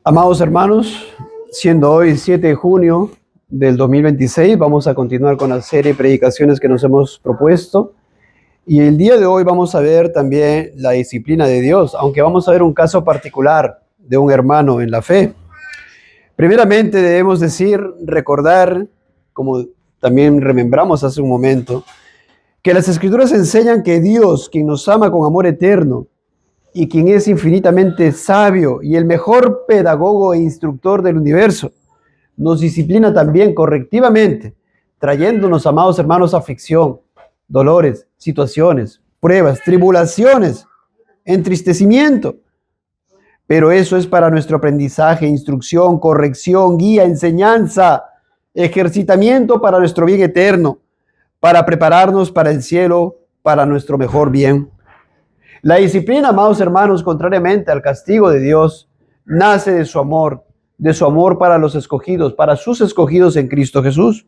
Amados hermanos, siendo hoy 7 de junio del 2026, vamos a continuar con la serie de predicaciones que nos hemos propuesto. Y el día de hoy vamos a ver también la disciplina de Dios, aunque vamos a ver un caso particular de un hermano en la fe. Primeramente debemos recordar, como también remembramos hace un momento, que las Escrituras enseñan que Dios, quien nos ama con amor eterno, y quien es infinitamente sabio y el mejor pedagogo e instructor del universo, nos disciplina también correctivamente, trayéndonos, amados hermanos, aflicción, dolores, situaciones, pruebas, tribulaciones, entristecimiento. Pero eso es para nuestro aprendizaje, instrucción, corrección, guía, enseñanza, ejercitamiento para nuestro bien eterno, para prepararnos para el cielo, para nuestro mejor bien. La disciplina, amados hermanos, contrariamente al castigo de Dios, nace de su amor para los escogidos, para sus escogidos en Cristo Jesús.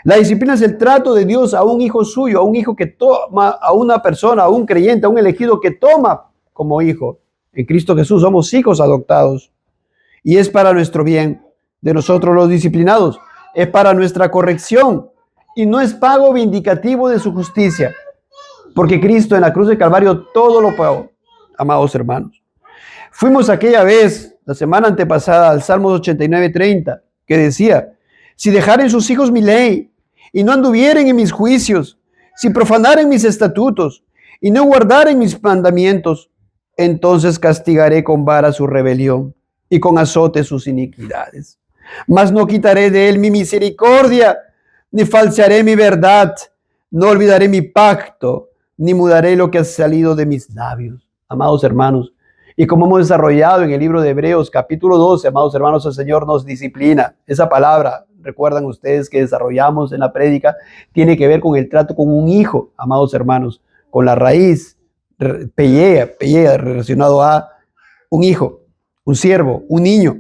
La disciplina es el trato de Dios a un hijo suyo, a un hijo que toma, a una persona, a un creyente, a un elegido que toma como hijo. En Cristo Jesús somos hijos adoptados. Y es para nuestro bien de nosotros los disciplinados. Es para nuestra corrección y no es pago vindicativo de su justicia. Porque Cristo en la cruz de Calvario todo lo pagó, amados hermanos. Fuimos aquella vez, la semana antepasada, al Salmos 89:30, que decía: si dejaren sus hijos mi ley, y no anduvieren en mis juicios, si profanaren mis estatutos, y no guardaren mis mandamientos, entonces castigaré con vara su rebelión, y con azote sus iniquidades. Mas no quitaré de él mi misericordia, ni falsearé mi verdad, no olvidaré mi pacto, ni mudaré lo que ha salido de mis labios. Amados hermanos, y como hemos desarrollado en el libro de Hebreos capítulo 12, amados hermanos, el Señor nos disciplina. Esa palabra, recuerdan ustedes que desarrollamos en la prédica, tiene que ver con el trato con un hijo, amados hermanos, con la raíz, pelea relacionado a un hijo, un siervo, un niño.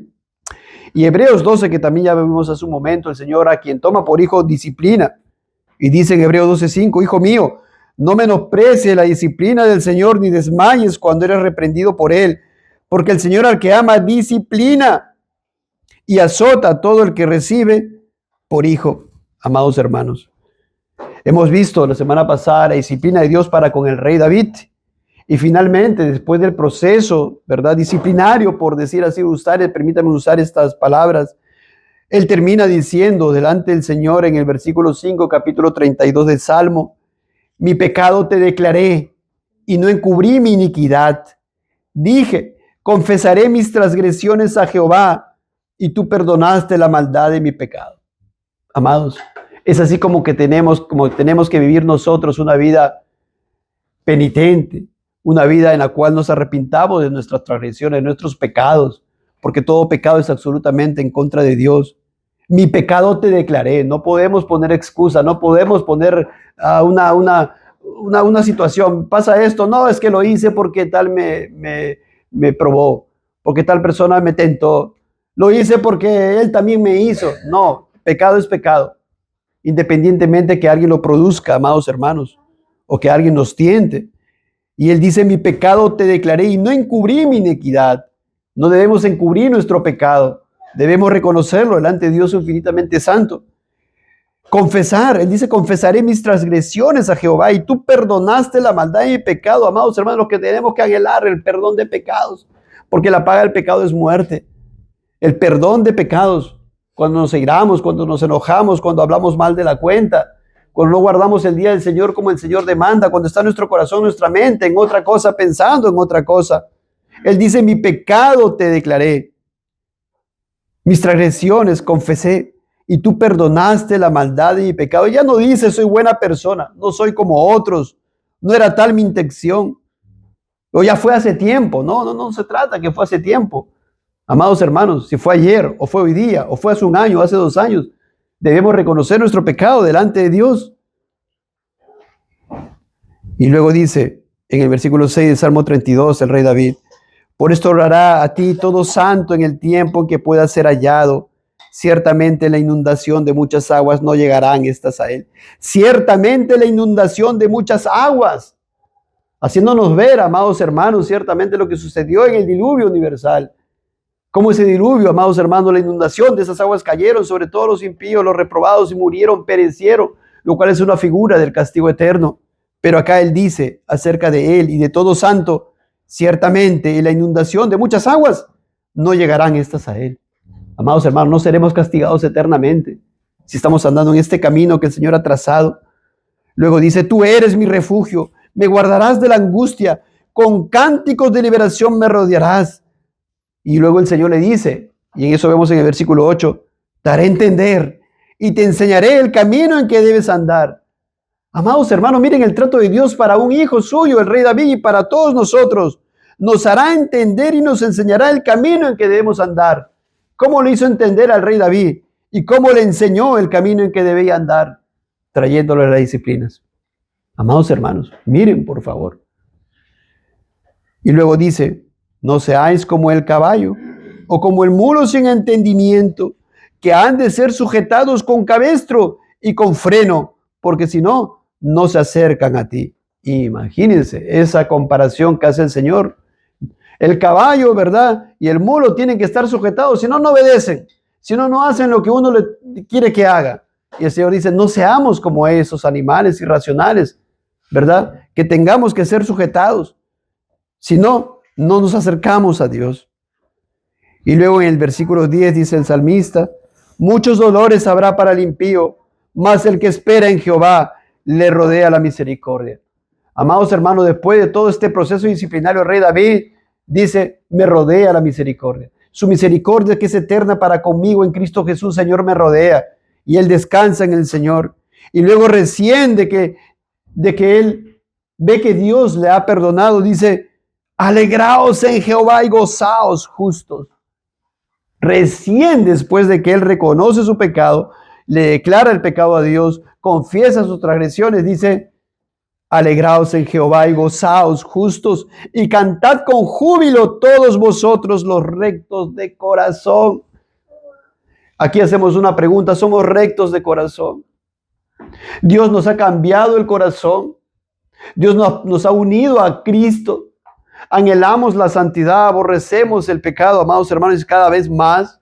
Y Hebreos 12, que también ya vimos hace un momento, el Señor a quien toma por hijo disciplina. Y dice en Hebreos 12:5, hijo mío, no menosprecies la disciplina del Señor, ni desmayes cuando eres reprendido por Él, porque el Señor al que ama disciplina y azota a todo el que recibe por hijo. Amados hermanos, hemos visto la semana pasada la disciplina de Dios para con el rey David. Y finalmente, después del proceso, ¿verdad?, disciplinario, por decir así, permítanme usar estas palabras, él termina diciendo delante del Señor en el versículo 5, capítulo 32 del Salmo: mi pecado te declaré y no encubrí mi iniquidad. Dije, confesaré mis transgresiones a Jehová y tú perdonaste la maldad de mi pecado. Amados, es así como tenemos que vivir nosotros una vida penitente, una vida en la cual nos arrepintamos de nuestras transgresiones, de nuestros pecados, porque todo pecado es absolutamente en contra de Dios. Mi pecado te declaré. No podemos poner excusa, no podemos poner una situación. Pasa esto, no, es que lo hice porque tal me probó, porque tal persona me tentó. Lo hice porque él también me hizo. No, pecado es pecado, independientemente que alguien lo produzca, amados hermanos, o que alguien nos tiente. Y él dice, mi pecado te declaré y no encubrí mi iniquidad. No debemos encubrir nuestro pecado. Debemos reconocerlo delante de Dios infinitamente santo. Confesar, él dice, confesaré mis transgresiones a Jehová y tú perdonaste la maldad y el pecado. Amados hermanos, lo que tenemos que anhelar, el perdón de pecados, porque la paga del pecado es muerte. El perdón de pecados, cuando nos airamos, cuando nos enojamos, cuando hablamos mal de la cuenta, cuando no guardamos el día del Señor como el Señor demanda, cuando está nuestro corazón, nuestra mente en otra cosa, pensando en otra cosa. Él dice, mi pecado te declaré, mis transgresiones confesé y tú perdonaste la maldad de mi pecado. Ya no dice, soy buena persona, no soy como otros, no era tal mi intención, o ya fue hace tiempo. No se trata que fue hace tiempo. Amados hermanos, si fue ayer, o fue hoy día, o fue hace un año, hace 2 años, debemos reconocer nuestro pecado delante de Dios. Y luego dice en el versículo 6 del Salmo 32, el rey David: por esto orará a ti todo santo en el tiempo en que pueda ser hallado. Ciertamente la inundación de muchas aguas no llegarán estas a él. Ciertamente la inundación de muchas aguas. Haciéndonos ver, amados hermanos, ciertamente lo que sucedió en el diluvio universal. Como ese diluvio, amados hermanos, la inundación de esas aguas cayeron sobre todos los impíos, los reprobados, y murieron, perecieron, lo cual es una figura del castigo eterno. Pero acá él dice acerca de él y de todo santo, ciertamente en la inundación de muchas aguas no llegarán estas a él. Amados hermanos, no seremos castigados eternamente si estamos andando en este camino que el Señor ha trazado. Luego dice, tú eres mi refugio, me guardarás de la angustia, con cánticos de liberación me rodearás. Y luego el Señor le dice, y en eso vemos en el versículo 8, te haré entender y te enseñaré el camino en que debes andar. Amados hermanos, miren el trato de Dios para un hijo suyo, el rey David, y para todos nosotros. Nos hará entender y nos enseñará el camino en que debemos andar. ¿Cómo le hizo entender al rey David? ¿Y cómo le enseñó el camino en que debía andar? Trayéndole las disciplinas. Amados hermanos, miren por favor. Y luego dice, no seáis como el caballo o como el mulo sin entendimiento, que han de ser sujetados con cabestro y con freno, porque si no, no se acercan a ti. Imagínense esa comparación que hace el Señor. El caballo, ¿verdad? Y el mulo tienen que estar sujetados, si no, no obedecen, si no, no hacen lo que uno le quiere que haga. Y el Señor dice, no seamos como esos animales irracionales, ¿verdad? Que tengamos que ser sujetados. Si no, no nos acercamos a Dios. Y luego en el versículo 10 dice el salmista, muchos dolores habrá para el impío, mas el que espera en Jehová le rodea la misericordia. Amados hermanos, después de todo este proceso disciplinario, el rey David dice, me rodea la misericordia. Su misericordia que es eterna para conmigo en Cristo Jesús, Señor, me rodea. Y él descansa en el Señor. Y luego recién de que él ve que Dios le ha perdonado, dice, alegraos en Jehová y gozaos justos. Recién después de que él reconoce su pecado, le declara el pecado a Dios, confiesa sus transgresiones, dice, alegraos en Jehová y gozaos justos y cantad con júbilo todos vosotros los rectos de corazón. Aquí hacemos una pregunta, ¿somos rectos de corazón? Dios nos ha cambiado el corazón. Dios nos ha unido a Cristo. Anhelamos la santidad, aborrecemos el pecado, amados hermanos, cada vez más.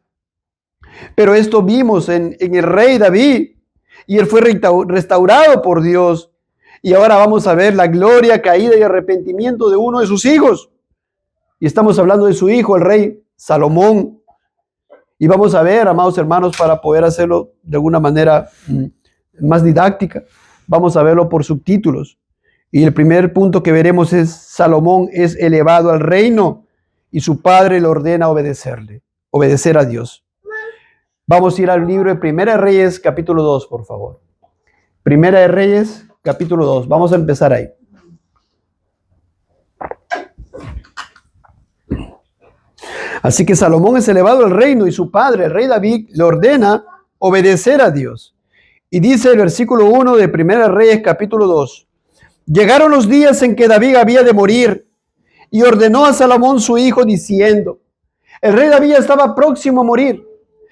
Pero esto vimos en el rey David, y él fue restaurado por Dios. Y ahora vamos a ver la gloria, caída y arrepentimiento de uno de sus hijos. Y estamos hablando de su hijo, el rey Salomón. Y vamos a ver, amados hermanos, para poder hacerlo de alguna manera más didáctica, vamos a verlo por subtítulos. Y el primer punto que veremos es, Salomón es elevado al reino y su padre le ordena obedecer a Dios. Vamos a ir al libro de Primera de Reyes, capítulo 2, por favor. Primera de Reyes, capítulo 2. Vamos a empezar ahí. Así que Salomón es elevado al reino y su padre, el rey David, le ordena obedecer a Dios. Y dice el versículo 1 de Primera de Reyes, capítulo 2. Llegaron los días en que David había de morir y ordenó a Salomón su hijo diciendo, el rey David estaba próximo a morir.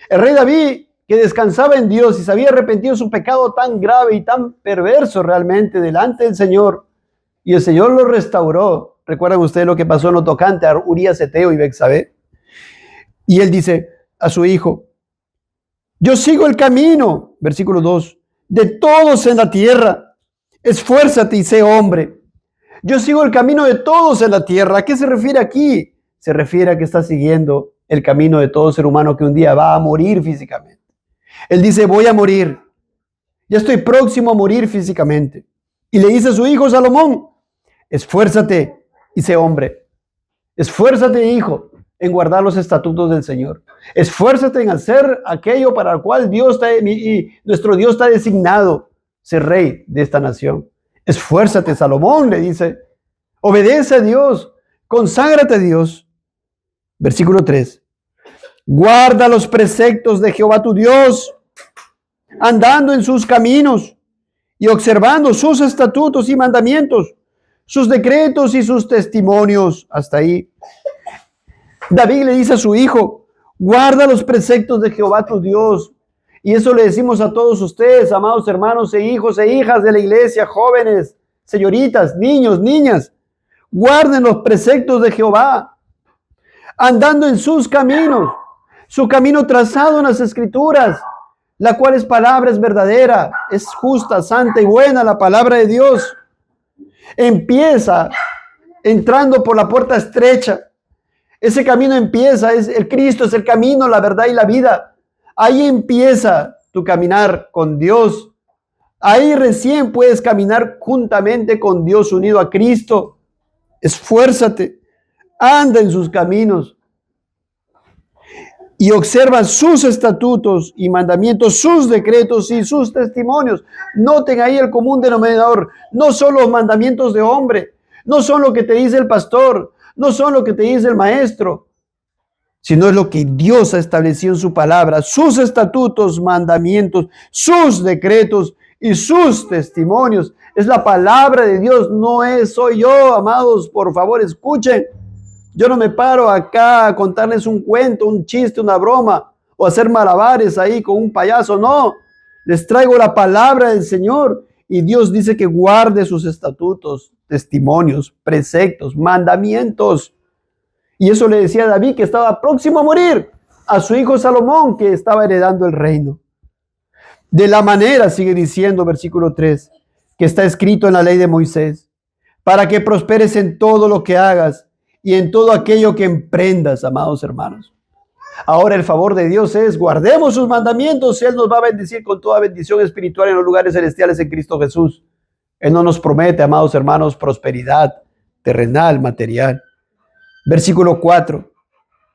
El rey David, que descansaba en Dios y se había arrepentido de su pecado tan grave y tan perverso realmente delante del Señor, y el Señor lo restauró. ¿Recuerdan ustedes lo que pasó en lo tocante a Urías Eteo y Betsabé? Y él dice a su hijo, yo sigo el camino, versículo 2, de todos en la tierra. Esfuérzate y sé hombre. Yo sigo el camino de todos en la tierra. ¿A qué se refiere aquí? Se refiere a que está siguiendo el camino de todo ser humano que un día va a morir físicamente. Él dice, voy a morir. Ya estoy próximo a morir físicamente. Y le dice a su hijo Salomón, esfuérzate y sé hombre. Esfuérzate, hijo, en guardar los estatutos del Señor. Esfuérzate en hacer aquello para el cual nuestro Dios está designado ser rey de esta nación. Esfuérzate, Salomón, le dice. Obedece a Dios. Conságrate a Dios. Versículo 3. Guarda los preceptos de Jehová tu Dios, andando en sus caminos y observando sus estatutos y mandamientos, sus decretos y sus testimonios. Hasta ahí. David le dice a su hijo, guarda los preceptos de Jehová tu Dios. Y eso le decimos a todos ustedes, amados hermanos e hijos e hijas de la iglesia, jóvenes, señoritas, niños, niñas. Guarden los preceptos de Jehová. andando en sus caminos, su camino trazado en las Escrituras, la cual es palabra, es verdadera, es justa, santa y buena la palabra de Dios. Empieza entrando por la puerta estrecha. Ese camino empieza, es el Cristo, es el camino, la verdad y la vida. Ahí empieza tu caminar con Dios. Ahí recién puedes caminar juntamente con Dios, unido a Cristo. Esfuérzate, anda en sus caminos y observa sus estatutos y mandamientos, sus decretos y sus testimonios. Noten ahí el común denominador. No son los mandamientos de hombre, no son lo que te dice el pastor, no son lo que te dice el maestro, sino es lo que Dios ha establecido en su palabra, sus estatutos, mandamientos, sus decretos y sus testimonios. Es la palabra de Dios, no soy yo, amados, por favor, escuchen. Yo no me paro acá a contarles un cuento, un chiste, una broma, o hacer malabares ahí con un payaso, no. Les traigo la palabra del Señor y Dios dice que guarde sus estatutos, testimonios, preceptos, mandamientos. Y eso le decía a David, que estaba próximo a morir, a su hijo Salomón, que estaba heredando el reino. De la manera, sigue diciendo, versículo 3, que está escrito en la ley de Moisés, para que prosperes en todo lo que hagas y en todo aquello que emprendas, amados hermanos. Ahora el favor de Dios es, guardemos sus mandamientos, Él nos va a bendecir con toda bendición espiritual en los lugares celestiales en Cristo Jesús. Él no nos promete, amados hermanos, prosperidad terrenal, material. Versículo 4,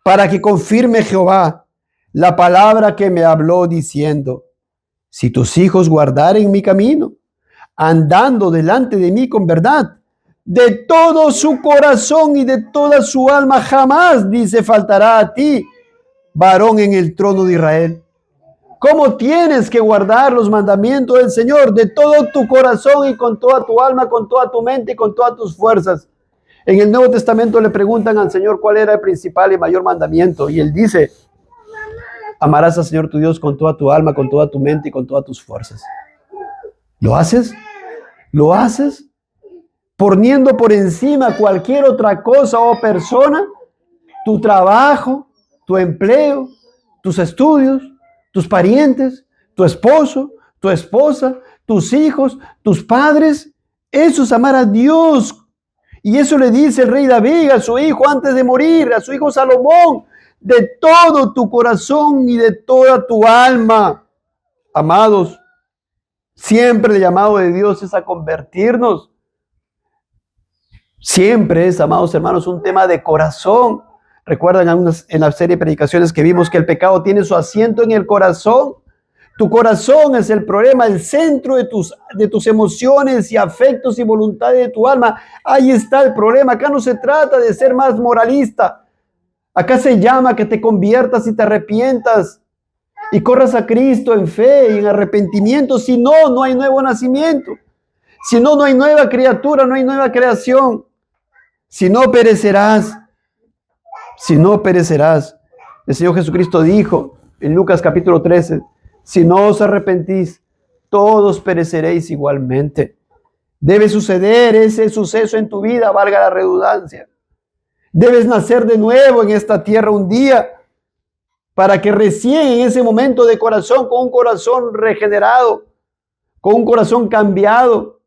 para que confirme Jehová la palabra que me habló diciendo, si tus hijos guardaren mi camino, andando delante de mí con verdad, de todo su corazón y de toda su alma, jamás, dice, faltará a ti, varón en el trono de Israel. ¿Cómo tienes que guardar los mandamientos del Señor? De todo tu corazón y con toda tu alma, con toda tu mente y con todas tus fuerzas. En el Nuevo Testamento le preguntan al Señor cuál era el principal y mayor mandamiento. Y Él dice, amarás al Señor tu Dios con toda tu alma, con toda tu mente y con todas tus fuerzas. ¿Lo haces? ¿Lo haces? Poniendo por encima cualquier otra cosa o persona, tu trabajo, tu empleo, tus estudios, tus parientes, tu esposo, tu esposa, tus hijos, tus padres. Eso es amar a Dios. Y eso le dice el rey David a su hijo antes de morir, a su hijo Salomón, de todo tu corazón y de toda tu alma. Amados, siempre el llamado de Dios es a convertirnos. Siempre es, amados hermanos, un tema de corazón. Recuerdan en la serie de predicaciones que vimos que el pecado tiene su asiento en el corazón. Tu corazón es el problema, el centro de tus emociones y afectos y voluntades de tu alma. Ahí está el problema. Acá no se trata de ser más moralista. Acá se llama que te conviertas y te arrepientas y corras a Cristo en fe y en arrepentimiento. Si no, no hay nuevo nacimiento. Si no, no hay nueva criatura, no hay nueva creación. Si no, perecerás. Si no, perecerás. El Señor Jesucristo dijo en Lucas capítulo 13, si no os arrepentís, todos pereceréis igualmente. Debe suceder ese suceso en tu vida, valga la redundancia. Debes nacer de nuevo en esta tierra un día para que recién en ese momento de corazón, con un corazón regenerado, con un corazón cambiado,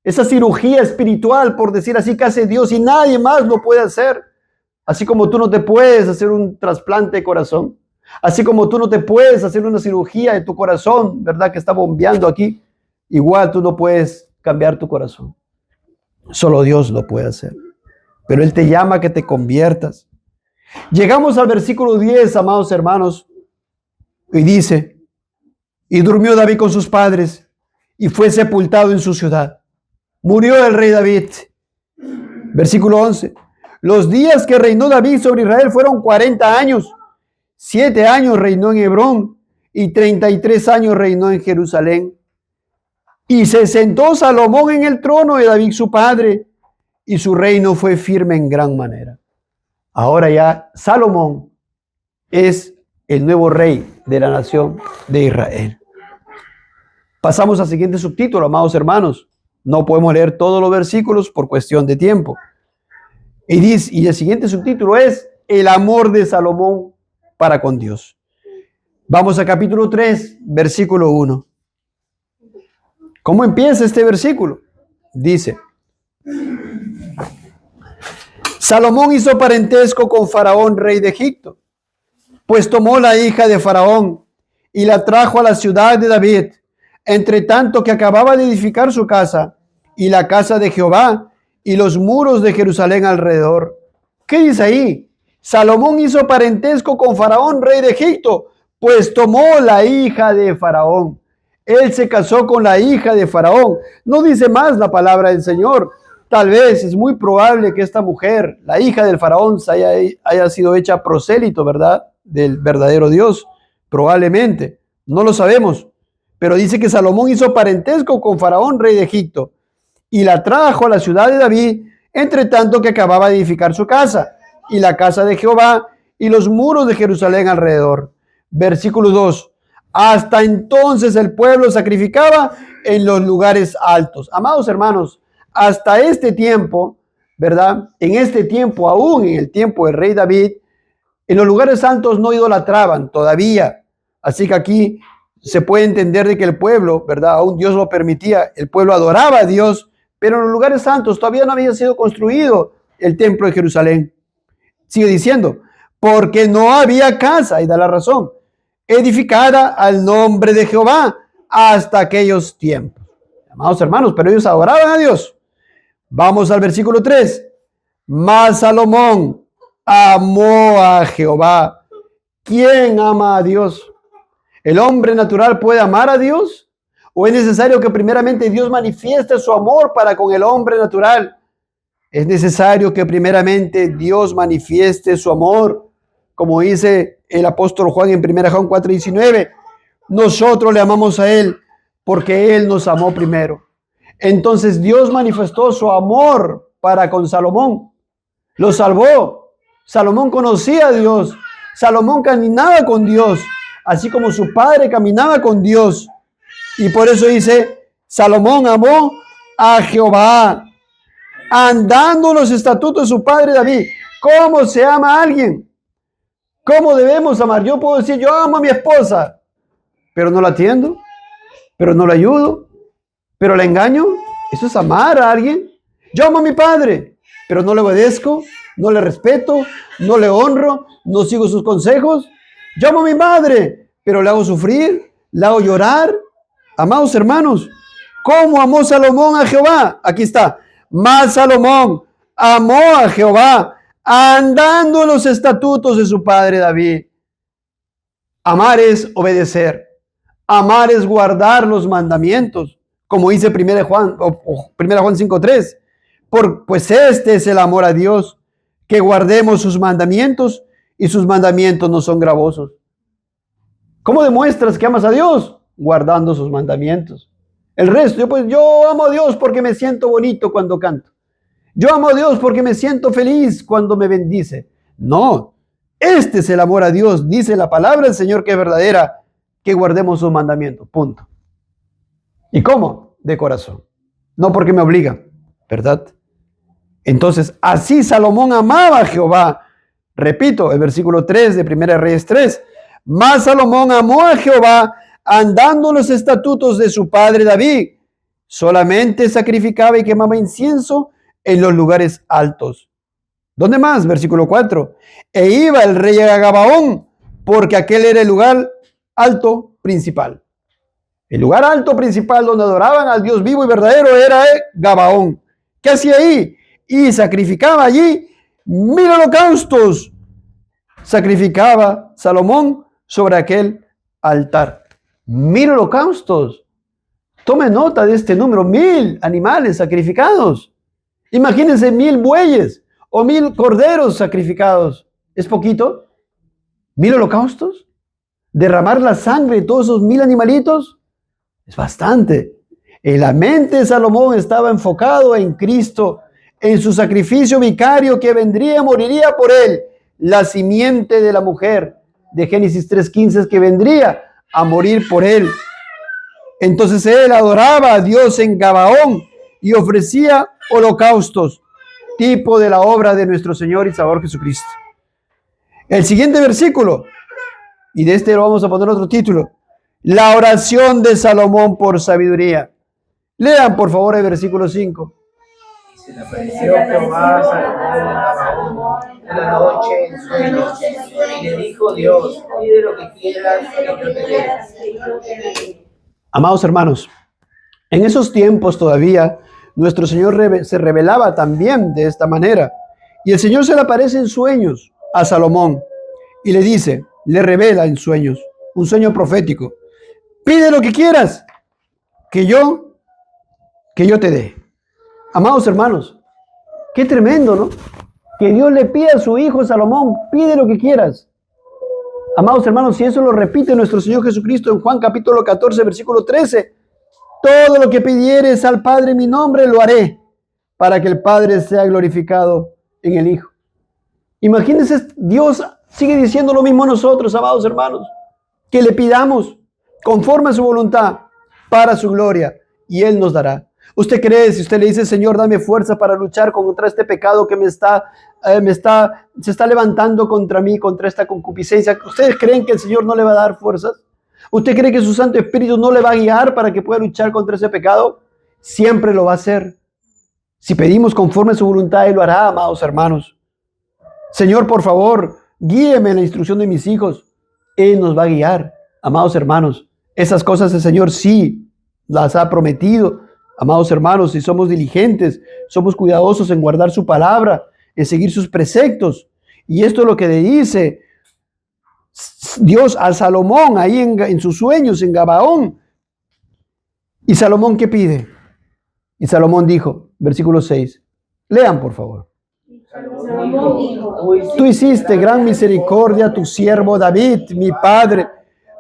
esa cirugía espiritual, por decir así, que hace Dios y nadie más lo puede hacer. Así como tú no te puedes hacer un trasplante de corazón. Así como tú no te puedes hacer una cirugía de tu corazón, ¿verdad? Que está bombeando aquí. Igual tú no puedes cambiar tu corazón. Solo Dios lo puede hacer. Pero Él te llama a que te conviertas. Llegamos al versículo 10, amados hermanos. Y dice, y durmió David con sus padres y fue sepultado en su ciudad. Murió el rey David. Versículo 11. Los días que reinó David sobre Israel fueron 40 años. 7 años reinó en Hebrón y 33 años reinó en Jerusalén. Y se sentó Salomón en el trono de David su padre, y su reino fue firme en gran manera. Ahora ya Salomón es el nuevo rey de la nación de Israel. Pasamos al siguiente subtítulo, amados hermanos. No podemos leer todos los versículos por cuestión de tiempo. Y el siguiente subtítulo es el amor de Salomón para con Dios. Vamos a capítulo 3, versículo 1. ¿Cómo empieza este versículo? Dice: Salomón hizo parentesco con Faraón, rey de Egipto, pues tomó la hija de Faraón y la trajo a la ciudad de David, entre tanto que acababa de edificar su casa y la casa de Jehová y los muros de Jerusalén alrededor. ¿Qué dice ahí? Salomón hizo parentesco con Faraón, rey de Egipto, pues tomó la hija de Faraón. Él se casó con la hija de Faraón. No dice más la palabra del Señor. Tal vez es muy probable que esta mujer, la hija del Faraón, haya sido hecha prosélito, ¿verdad? Del verdadero Dios. Probablemente. No lo sabemos. Pero dice que Salomón hizo parentesco con Faraón, rey de Egipto, y la trajo a la ciudad de David, entre tanto que acababa de edificar su casa, y la casa de Jehová, y los muros de Jerusalén alrededor. Versículo 2. Hasta entonces el pueblo sacrificaba en los lugares altos. Amados hermanos, hasta este tiempo, ¿verdad? En este tiempo, aún en el tiempo del rey David, en los lugares altos no idolatraban todavía. Así que aquí se puede entender de que el pueblo, ¿verdad? Aún Dios lo permitía, el pueblo adoraba a Dios, pero en los lugares santos todavía no había sido construido el templo de Jerusalén. Sigue diciendo, porque no había casa, y da la razón, edificada al nombre de Jehová hasta aquellos tiempos. Amados hermanos, pero ellos adoraban a Dios. Vamos al versículo 3. Mas Salomón amó a Jehová. ¿Quién ama a Dios? ¿El hombre natural puede amar a Dios? ¿O es necesario que primeramente Dios manifieste su amor para con el hombre natural? Es necesario que primeramente Dios manifieste su amor, como dice el apóstol Juan en 1 Juan 4:19. Nosotros le amamos a Él porque Él nos amó primero. Entonces Dios manifestó su amor para con Salomón. Lo salvó. Salomón conocía a Dios. Salomón caminaba con Dios, así como su padre caminaba con Dios. Y por eso dice, Salomón amó a Jehová, andando los estatutos de su padre David. ¿Cómo se ama a alguien? ¿Cómo debemos amar? Yo puedo decir, yo amo a mi esposa, pero no la atiendo, pero no la ayudo, pero la engaño. Eso es amar a alguien. Yo amo a mi padre, pero no le obedezco, no le respeto, no le honro, no sigo sus consejos. Yo amo a mi madre, pero le hago sufrir, le hago llorar. Amados hermanos, ¿cómo amó Salomón a Jehová? Aquí está. Mas Salomón amó a Jehová, andando en los estatutos de su padre David. Amar es obedecer. Amar es guardar los mandamientos, como dice 1 Juan 5:3. Pues este es el amor a Dios, que guardemos sus mandamientos, y sus mandamientos no son gravosos. ¿Cómo demuestras que amas a Dios? Guardando sus mandamientos. El resto, yo amo a Dios porque me siento bonito cuando canto. Yo amo a Dios porque me siento feliz cuando me bendice. No, este es el amor a Dios, dice la palabra del Señor que es verdadera, que guardemos sus mandamientos, punto. ¿Y cómo? De corazón, no porque me obligan, ¿verdad? Entonces, así Salomón amaba a Jehová. Repito, el versículo 3 de 1 Reyes 3. Mas Salomón amó a Jehová, andando en los estatutos de su padre David. Solamente sacrificaba y quemaba incienso en los lugares altos. ¿Dónde más? Versículo 4. E iba el rey a Gabaón, porque aquel era el lugar alto principal. El lugar alto principal donde adoraban al Dios vivo y verdadero era Gabaón. ¿Qué hacía ahí? Y sacrificaba allí 1000 holocaustos. Sacrificaba Salomón sobre aquel altar. 1000 holocaustos. Tome nota de este número, 1000 animales sacrificados. Imagínense 1000 bueyes o 1000 corderos sacrificados. ¿Es poquito? 1000 holocaustos. Derramar la sangre de todos esos 1000 animalitos es bastante. En la mente de Salomón estaba enfocado en Cristo, en su sacrificio vicario que vendría, moriría por él, la simiente de la mujer de Génesis 3:15 que vendría a morir por él. Entonces él adoraba a Dios en Gabaón y ofrecía holocaustos, tipo de la obra de nuestro Señor y Salvador Jesucristo. El siguiente versículo, y de este lo vamos a poner otro título, la oración de Salomón por sabiduría. Lean por favor el versículo 5. Se le apareció Jehová a Salomón en la noche en sueños, y le dijo Dios, pide lo que quieras que yo te dé. Amados hermanos, en esos tiempos todavía nuestro Señor se revelaba también de esta manera. Y el Señor se le aparece en sueños a Salomón y le dice, le revela en sueños, un sueño profético. Pide lo que quieras que yo te dé. Amados hermanos, qué tremendo, ¿no? Que Dios le pida a su hijo Salomón, pide lo que quieras. Amados hermanos, si eso lo repite nuestro Señor Jesucristo en Juan capítulo 14, versículo 13, todo lo que pidieres al Padre en mi nombre lo haré, para que el Padre sea glorificado en el Hijo. Imagínense, Dios sigue diciendo lo mismo a nosotros, amados hermanos, que le pidamos conforme a su voluntad, para su gloria, y Él nos dará. ¿Usted cree, si usted le dice, Señor, dame fuerza para luchar contra este pecado que se está levantando contra mí, contra esta concupiscencia? ¿Ustedes creen que el Señor no le va a dar fuerzas? ¿Usted cree que su Santo Espíritu no le va a guiar para que pueda luchar contra ese pecado? Siempre lo va a hacer. Si pedimos conforme a su voluntad, Él lo hará, amados hermanos. Señor, por favor, guíeme en la instrucción de mis hijos. Él nos va a guiar, amados hermanos. Esas cosas el Señor sí las ha prometido. Amados hermanos, si somos diligentes, somos cuidadosos en guardar su palabra, en seguir sus preceptos. Y esto es lo que le dice Dios a Salomón ahí en sus sueños en Gabaón. ¿Y Salomón qué pide? Y Salomón dijo, versículo 6, lean por favor. Salomón dijo, Tú hiciste gran misericordia a tu siervo David, mi padre,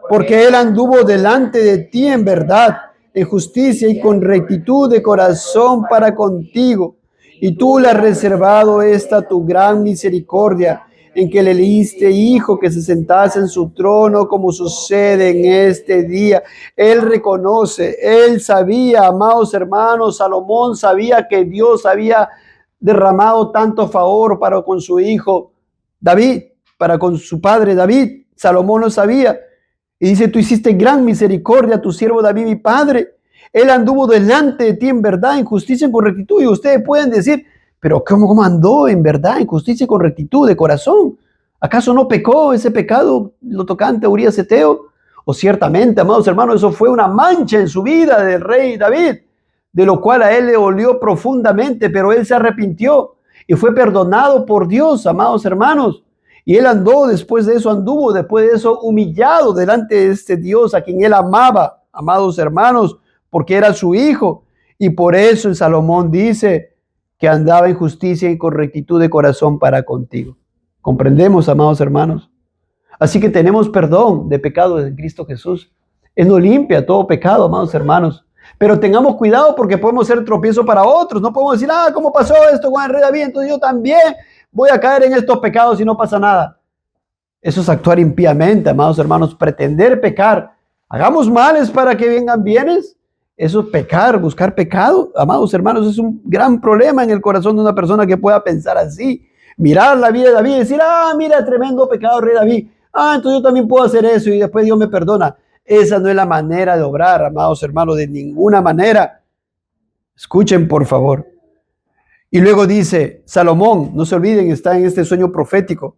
porque él anduvo delante de ti en verdad, en justicia y con rectitud de corazón para contigo. Y tú le has reservado esta tu gran misericordia, en que le diste hijo que se sentase en su trono, como sucede en este día. Él reconoce, él sabía, amados hermanos, Salomón sabía que Dios había derramado tanto favor para con su hijo David, para con su padre David. Salomón lo sabía. Y dice, tú hiciste gran misericordia a tu siervo David, mi padre. Él anduvo delante de ti en verdad, en justicia y con rectitud. Y ustedes pueden decir, pero ¿cómo andó en verdad, en justicia y con rectitud de corazón? ¿Acaso no pecó ese pecado lo tocante a Urías Eteo? O ciertamente, amados hermanos, eso fue una mancha en su vida del rey David, de lo cual a él le dolió profundamente, pero él se arrepintió y fue perdonado por Dios, amados hermanos. Y él anduvo después de eso humillado delante de este Dios a quien él amaba, amados hermanos, porque era su hijo. Y por eso en Salomón dice que andaba en justicia y con rectitud de corazón para contigo. ¿Comprendemos, amados hermanos? Así que tenemos perdón de pecado en Cristo Jesús. Él nos limpia todo pecado, amados hermanos. Pero tengamos cuidado porque podemos ser tropiezo para otros. No podemos decir, ¿cómo pasó esto con el rey David? Entonces yo también voy a caer en estos pecados y no pasa nada. Eso es actuar impíamente, amados hermanos, pretender pecar. Hagamos males para que vengan bienes. Eso es pecar, buscar pecado. Amados hermanos, es un gran problema en el corazón de una persona que pueda pensar así. Mirar la vida de David y decir, mira, tremendo pecado, rey David. Entonces yo también puedo hacer eso y después Dios me perdona. Esa no es la manera de obrar, amados hermanos, de ninguna manera. Escuchen, por favor. Y luego dice Salomón, no se olviden, está en este sueño profético.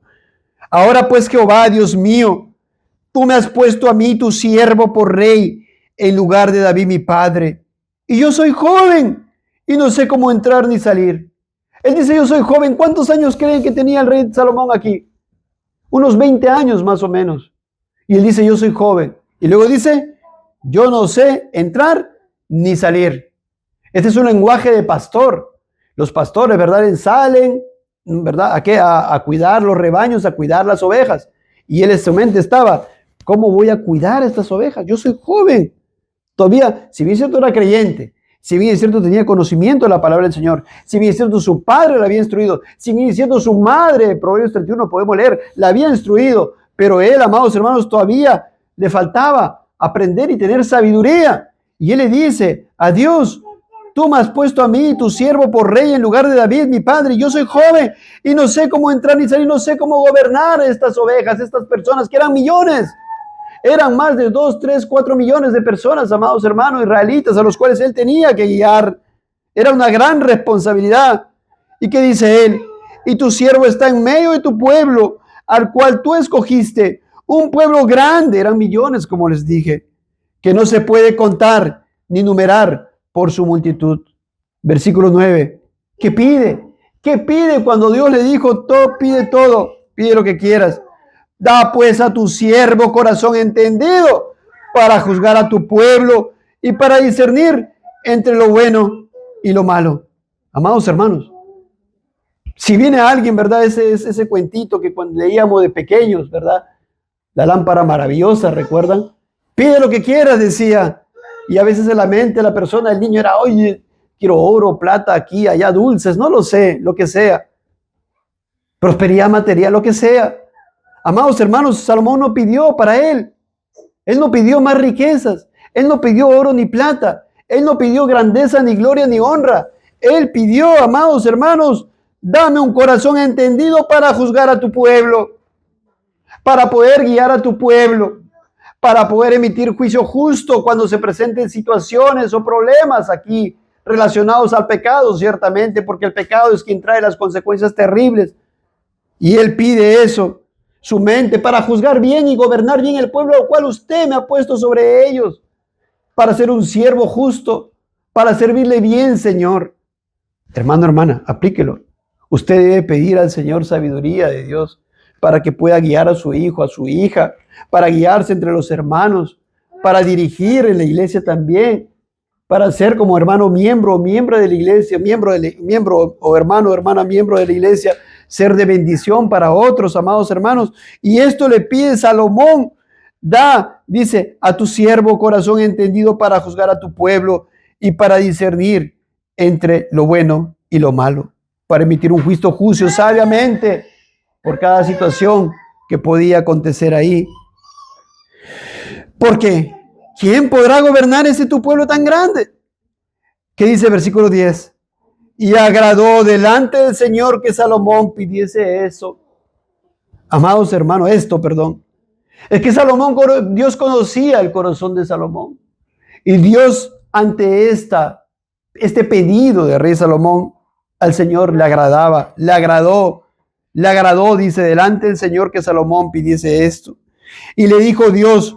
Ahora pues, Jehová, Dios mío, tú me has puesto a mí, tu siervo, por rey, en lugar de David, mi padre. Y yo soy joven y no sé cómo entrar ni salir. Él dice, yo soy joven. ¿Cuántos años creen que tenía el rey Salomón aquí? Unos 20 años más o menos. Y él dice, yo soy joven. Y luego dice, yo no sé entrar ni salir. Este es un lenguaje de pastor. Los pastores, ¿verdad? Salen, ¿verdad? ¿A qué? A cuidar los rebaños, a cuidar las ovejas. Y él en su mente estaba, ¿cómo voy a cuidar estas ovejas? Yo soy joven. Todavía, si bien es cierto era creyente, si bien es cierto tenía conocimiento de la palabra del Señor, si bien es cierto su padre la había instruido, si bien es cierto su madre, Proverbios 31 podemos leer, la había instruido, pero él, amados hermanos, todavía le faltaba aprender y tener sabiduría. Y él le dice a Dios, Tú me has puesto a mí, tu siervo, por rey en lugar de David, mi padre. Yo soy joven y no sé cómo entrar ni salir, no sé cómo gobernar estas ovejas, estas personas que eran millones. Eran más de 2, 3, 4 millones de personas, amados hermanos israelitas, a los cuales él tenía que guiar. Era una gran responsabilidad. ¿Y qué dice él? Y tu siervo está en medio de tu pueblo, al cual tú escogiste, un pueblo grande, eran millones, como les dije, que no se puede contar ni numerar por su multitud. Versículo 9. ¿Qué pide? ¿Qué pide cuando Dios le dijo, pide todo, pide lo que quieras? Da pues a tu siervo corazón entendido para juzgar a tu pueblo y para discernir entre lo bueno y lo malo. Amados hermanos, si viene alguien, ¿verdad? Ese cuentito que cuando leíamos de pequeños, ¿verdad? La lámpara maravillosa, ¿recuerdan? Pide lo que quieras, decía. Y a veces en la mente de la persona, el niño era, oye, quiero oro, plata, aquí, allá, dulces, no lo sé, lo que sea. Prosperidad material, lo que sea. Amados hermanos, Salomón no pidió para él. Él no pidió más riquezas. Él no pidió oro ni plata. Él no pidió grandeza, ni gloria, ni honra. Él pidió, amados hermanos, dame un corazón entendido para juzgar a tu pueblo, para poder guiar a tu pueblo, para poder emitir juicio justo cuando se presenten situaciones o problemas aquí relacionados al pecado, ciertamente, porque el pecado es quien trae las consecuencias terribles. Y él pide eso, su mente, para juzgar bien y gobernar bien el pueblo al cual usted me ha puesto sobre ellos, para ser un siervo justo, para servirle bien, Señor. Hermano, hermana, aplíquelo. Usted debe pedir al Señor sabiduría de Dios para que pueda guiar a su hijo, a su hija, para guiarse entre los hermanos, para dirigir en la iglesia también, para ser como hermano miembro de la iglesia, miembro o hermano o hermana miembro de la iglesia, ser de bendición para otros, amados hermanos. Y esto le pide Salomón. Da, dice, a tu siervo corazón entendido para juzgar a tu pueblo y para discernir entre lo bueno y lo malo, para emitir un juicio justo sabiamente por cada situación que podía acontecer ahí. Porque ¿quién podrá gobernar ese tu pueblo tan grande? ¿Qué dice el versículo 10? Y agradó delante del Señor que Salomón pidiese eso. Amados hermanos, es que Dios conocía el corazón de Salomón. Y Dios, ante este pedido de rey Salomón, al Señor le agradó, dice, delante del Señor que Salomón pidiese esto. Y le dijo Dios,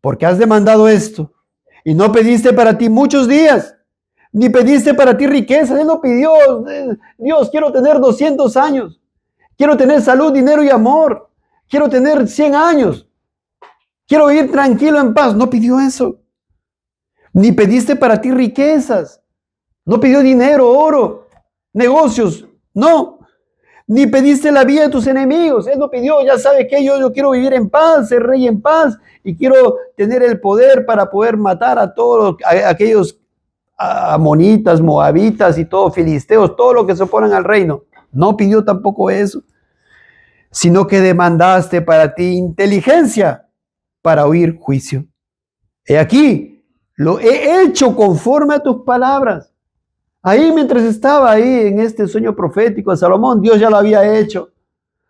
¿por qué has demandado esto? Y no pediste para ti muchos días, ni pediste para ti riqueza. Él no pidió, Dios, quiero tener 200 años, quiero tener salud, dinero y amor, quiero tener 100 años, quiero vivir tranquilo en paz. No pidió eso. Ni pediste para ti riquezas. No pidió dinero, oro, negocios. No. Ni pediste la vida de tus enemigos. Él no pidió, ya sabe que yo quiero vivir en paz, ser rey en paz, y quiero tener el poder para poder matar a todos aquellos amonitas, moabitas y todos filisteos, todo lo que se oponen al reino. No pidió tampoco eso, sino que demandaste para ti inteligencia para oír juicio. He aquí, lo he hecho conforme a tus palabras. Ahí mientras estaba ahí en este sueño profético de Salomón, Dios ya lo había hecho.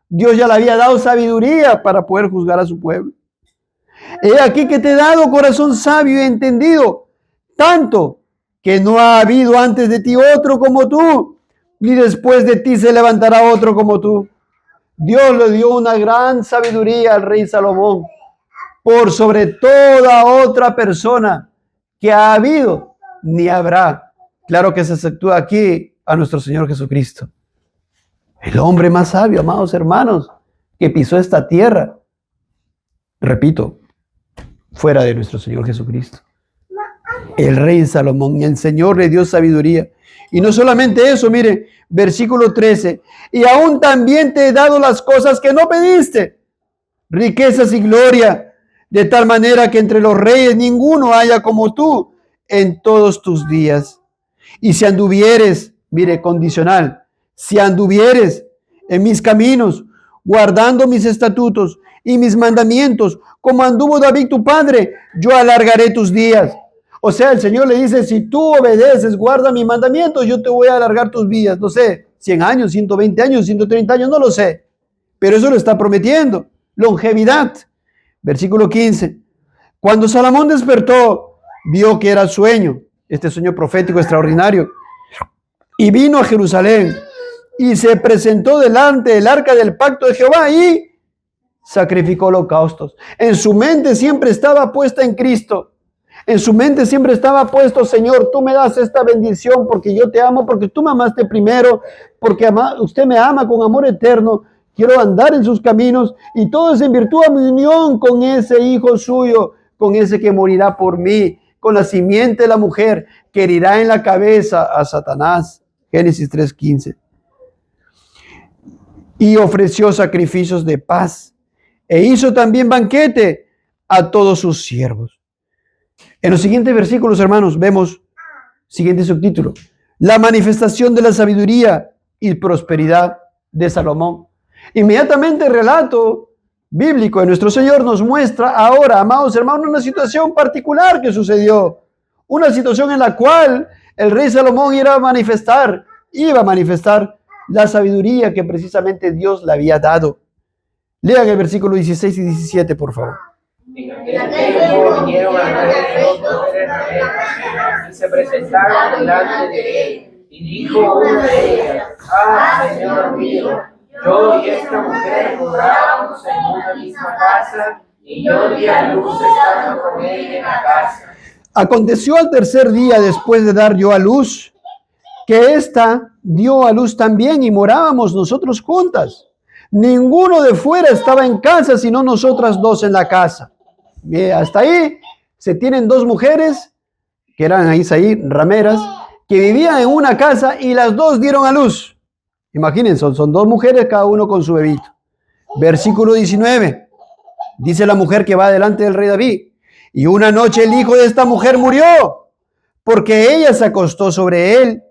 Dios ya le había dado sabiduría para poder juzgar a su pueblo. He aquí que te he dado corazón sabio y entendido, tanto que no ha habido antes de ti otro como tú, ni después de ti se levantará otro como tú. Dios le dio una gran sabiduría al rey Salomón, por sobre toda otra persona que ha habido ni habrá. Claro que se efectúa aquí a nuestro Señor Jesucristo. El hombre más sabio, amados hermanos, que pisó esta tierra. Repito, fuera de nuestro Señor Jesucristo. El rey Salomón, y el Señor le dio sabiduría. Y no solamente eso, mire, versículo 13. Y aún también te he dado las cosas que no pediste, riquezas y gloria, de tal manera que entre los reyes ninguno haya como tú en todos tus días. Y si anduvieres, mire, condicional, si anduvieres en mis caminos, guardando mis estatutos y mis mandamientos, como anduvo David tu padre, yo alargaré tus días. O sea, el Señor le dice, si tú obedeces, guarda mis mandamientos, yo te voy a alargar tus vidas. No sé, 100 años, 120 años, 130 años, no lo sé. Pero eso lo está prometiendo. Longevidad. Versículo 15. Cuando Salomón despertó, vio que era sueño. Este sueño profético extraordinario. Y vino a Jerusalén y se presentó delante del arca del pacto de Jehová y sacrificó holocaustos. En su mente siempre estaba puesta en Cristo. En su mente siempre estaba puesto, Señor, tú me das esta bendición porque yo te amo, porque tú me amaste primero, porque usted me ama con amor eterno. Quiero andar en sus caminos y todo es en virtud a mi unión con ese hijo suyo, con ese que morirá por mí, con la simiente de la mujer que herirá en la cabeza a Satanás. Génesis 3:15. Y ofreció sacrificios de paz e hizo también banquete a todos sus siervos. En los siguientes versículos, hermanos, vemos siguiente subtítulo: la manifestación de la sabiduría y prosperidad de Salomón. Inmediatamente el relato bíblico de nuestro Señor nos muestra ahora, amados hermanos, una situación particular que sucedió. Una situación en la cual el rey Salomón iba a manifestar la sabiduría que precisamente Dios le había dado. Lean el versículo 16 y 17, por favor. En aquel tiempo vinieron al rey dos mujeres rameras y se presentaron delante de él. Y dijo una de ellas: Ah, Señor mío, yo y esta mujer morábamos en una misma casa, y yo di a luz estando con ella en la casa. Aconteció al tercer día después de dar yo a luz, que ésta dio a luz también y morábamos nosotros juntas. Ninguno de fuera estaba en casa, sino nosotras dos en la casa. Bien, hasta ahí se tienen dos mujeres, que eran ahí rameras, que vivían en una casa y las dos dieron a luz. Imagínense, son dos mujeres, cada uno con su bebito. Versículo 19. Dice la mujer que va delante del rey David: y una noche el hijo de esta mujer murió, porque ella se acostó sobre él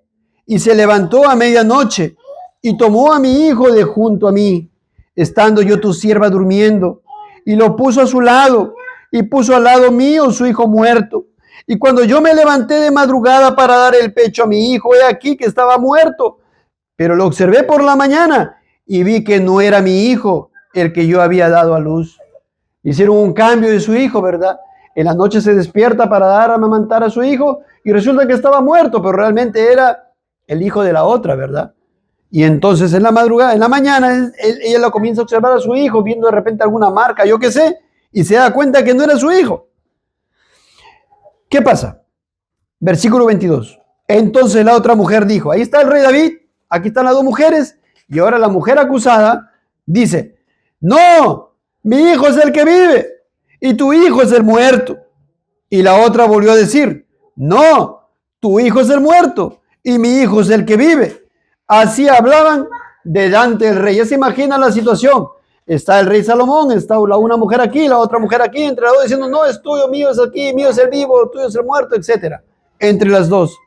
y se levantó a medianoche y tomó a mi hijo de junto a mí, estando yo tu sierva durmiendo, y lo puso a su lado, y puso al lado mío su hijo muerto. Y cuando yo me levanté de madrugada para dar el pecho a mi hijo, he aquí que estaba muerto. Pero lo observé por la mañana y vi que no era mi hijo el que yo había dado a luz. Hicieron un cambio de su hijo, ¿verdad? En la noche se despierta para dar a amamantar a su hijo y resulta que estaba muerto, pero realmente era el hijo de la otra, ¿verdad? Y entonces en la madrugada, en la mañana, ella lo comienza a observar a su hijo, viendo de repente alguna marca, yo qué sé, y se da cuenta que no era su hijo. ¿Qué pasa? Versículo 22. Entonces la otra mujer dijo, ahí está el rey David, aquí están las dos mujeres, y ahora la mujer acusada dice, no, mi hijo es el que vive, y tu hijo es el muerto. Y la otra volvió a decir, no, tu hijo es el muerto, y mi hijo es el que vive. Así hablaban delante del rey. Ya se imagina la situación. Está el rey Salomón, está una mujer aquí, la otra mujer aquí, entre las dos diciendo, no, es tuyo, mío es aquí, mío es el vivo, tuyo es el muerto, etc. Entre las dos,